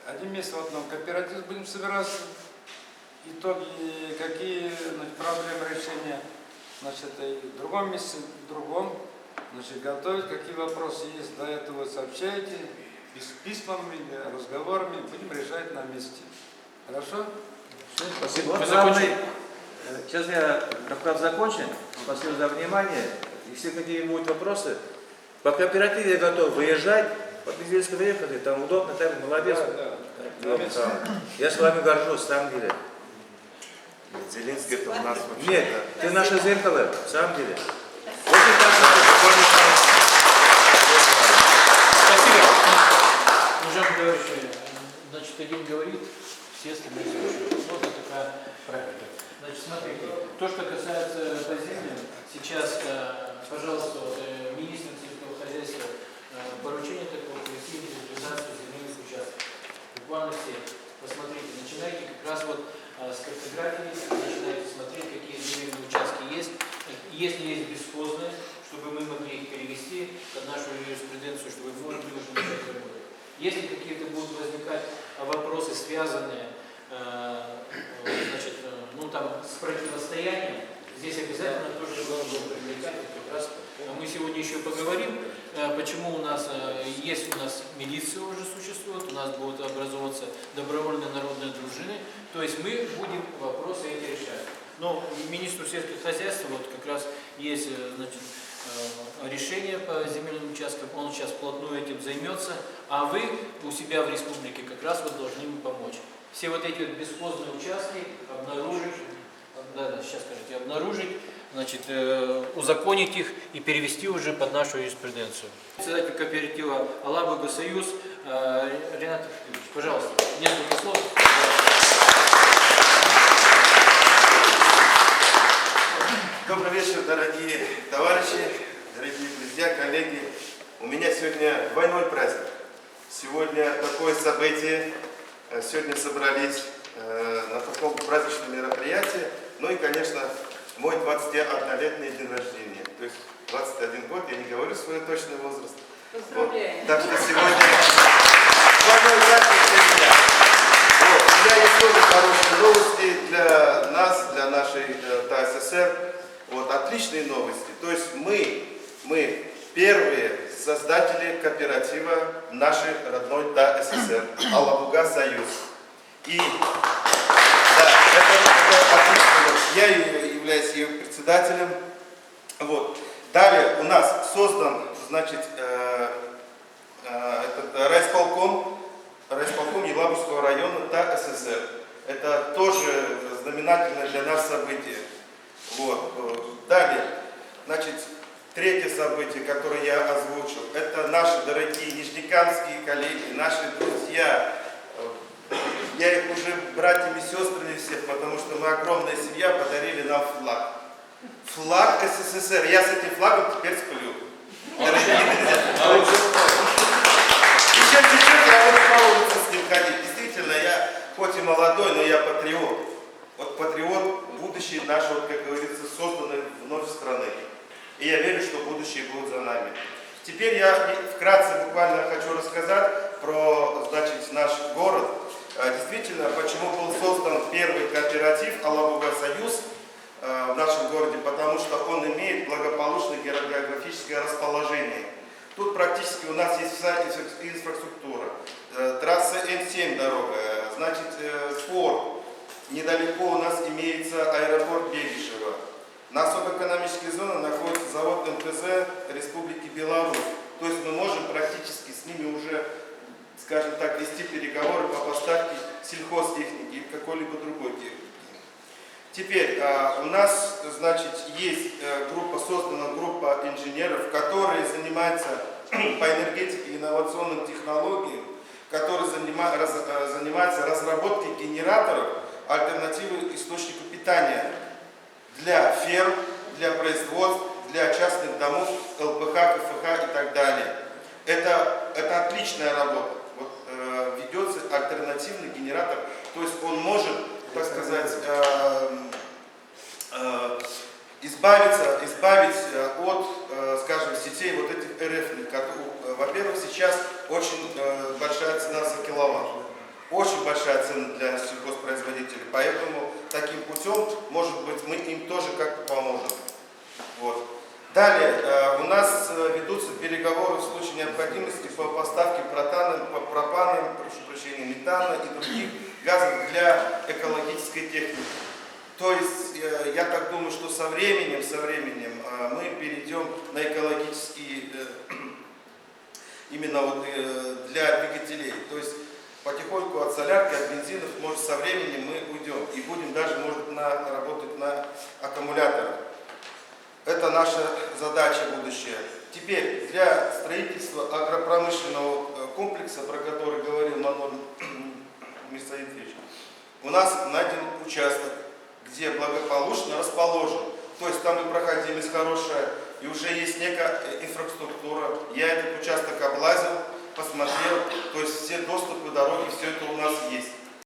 Один месяц в одном кооперативе будем собираться. Итоги, какие проблемы решения, значит, и в другом месяце, в другом, значит, готовить, какие вопросы есть, до этого сообщайте, письмами, разговорами, будем решать на месте. Хорошо? Спасибо. Вы Вот закончили? главное, сейчас я доклад закончен. Спасибо за внимание. Если какие будут вопросы, по кооперативе я готов выезжать. Вот мы здесь выехали, там удобно, так молодец. Я с вами горжусь, в самом деле. Зеленский это у нас вообще. Нет, ты наше зеркало, в самом деле. Очень хорошо. Спасибо. Уважаемые товарищи, значит, один говорит, все остальные слушают. Вот такая практика. Значит, смотрите, то, что касается по землям, сейчас, пожалуйста, министр сельского хозяйства поручение такое, провести инвентаризацию земельных участков. Буквально все. Посмотрите, начинайте как раз вот с картографии, начинайте смотреть, какие земельные участки есть. Если есть бесхозные, чтобы мы могли их перевести под нашу юриспруденцию, чтобы мы могли уже начать работать. Если какие-то будут возникать вопросы, связанные значит, ну, там, с противостоянием, здесь обязательно тоже должно привлекать. Как раз мы сегодня еще поговорим, почему у нас есть милиция уже существует, у нас будут образовываться добровольные народные дружины, то есть мы будем вопросы эти решать. Но министру сельского хозяйства вот как раз есть, значит, решение по земельным участкам, он сейчас вплотную этим займется, а вы у себя в республике как раз вот должны ему помочь. Все вот эти вот бесхозные участки обнаружить, сейчас скажите, обнаружить, значит, узаконить их и перевести уже под нашу юриспруденцию. Председатель кооператива Алабугасоюз Ренат Юрьевич, пожалуйста, несколько слов. Добрый вечер, дорогие товарищи, дорогие друзья, коллеги. У меня сегодня двойной праздник. Сегодня такое событие. Сегодня собрались на таком праздничном мероприятии. Ну и, конечно, мой 21-летний день рождения. То есть 21 год, я не говорю свой точный возраст. Поздравляем. Вот. Так что сегодня двойной праздник для меня. Вот. У меня есть тоже хорошие новости для нас, для нашей ТАССР. Вот, отличные новости. То есть мы первые создатели кооператива нашей родной ТАССР, Алабугасоюз. И да, это отличная новость. Я являюсь ее председателем. Вот. Далее у нас создан, значит, райисполком Елабужского района ТАССР. Это тоже знаменательное для нас событие. Вот. Далее, значит, третье событие, которое я озвучил, это наши дорогие нижнекамские коллеги, наши друзья. Я их уже братьями и сестрами всех, потому что мы огромная семья, подарили нам флаг. Флаг СССР. Я с этим флагом теперь сплю. Дорогие друзья. Еще чуть-чуть я буду по улице с ним ходить. Действительно, я хоть и молодой, но я патриот. Вот патриот будущей нашей, вот, как говорится, созданной вновь страны. И я верю, что будущее будет за нами. Теперь я вкратце буквально хочу рассказать про, значит, наш город. Действительно, почему был создан первый кооператив Алабугасоюз в нашем городе, потому что он имеет благополучное географическое расположение. Тут практически у нас есть вся инфраструктура. Трасса М7 дорога, значит, порт. Недалеко у нас имеется аэропорт Бегишева. На особой экономической зоне находится завод МТЗ Республики Беларусь. То есть мы можем практически с ними уже, скажем так, вести переговоры по поставке сельхозтехники и какой-либо другой техники. Теперь у нас, значит, есть создана группа инженеров, которые занимаются по энергетике и инновационным технологиям, которые занимаются разработкой генераторов альтернативы источника питания для ферм, для производств, для частных домов, ЛПХ, КФХ и так далее. Это отличная работа. Вот, ведется альтернативный генератор, то есть он может, так сказать, избавить от, скажем, сетей вот этих РФных. Во-первых, сейчас очень большая цена за киловатт. Очень большая цена для сельхозпроизводителей. Поэтому таким путем, может быть, мы им тоже как-то поможем. Вот. Далее, у нас ведутся переговоры в случае необходимости по поставке пропана, метана и других газов для экологической техники. То есть, я так думаю, что со временем мы перейдем на экологические, именно вот для двигателей. То есть, потихоньку от солярки, от бензинов, может, со временем мы уйдем и будем даже, может, работать на аккумуляторах. Это наша задача будущая. Теперь, для строительства агропромышленного комплекса, про который говорил Мануэль Мисаитович, у нас найден участок, где благополучно расположен. То есть там и проходимость хорошая, и уже есть некая инфраструктура. Я этот участок облазил, посмотрел, то есть все доступы, дороги, все это у нас есть.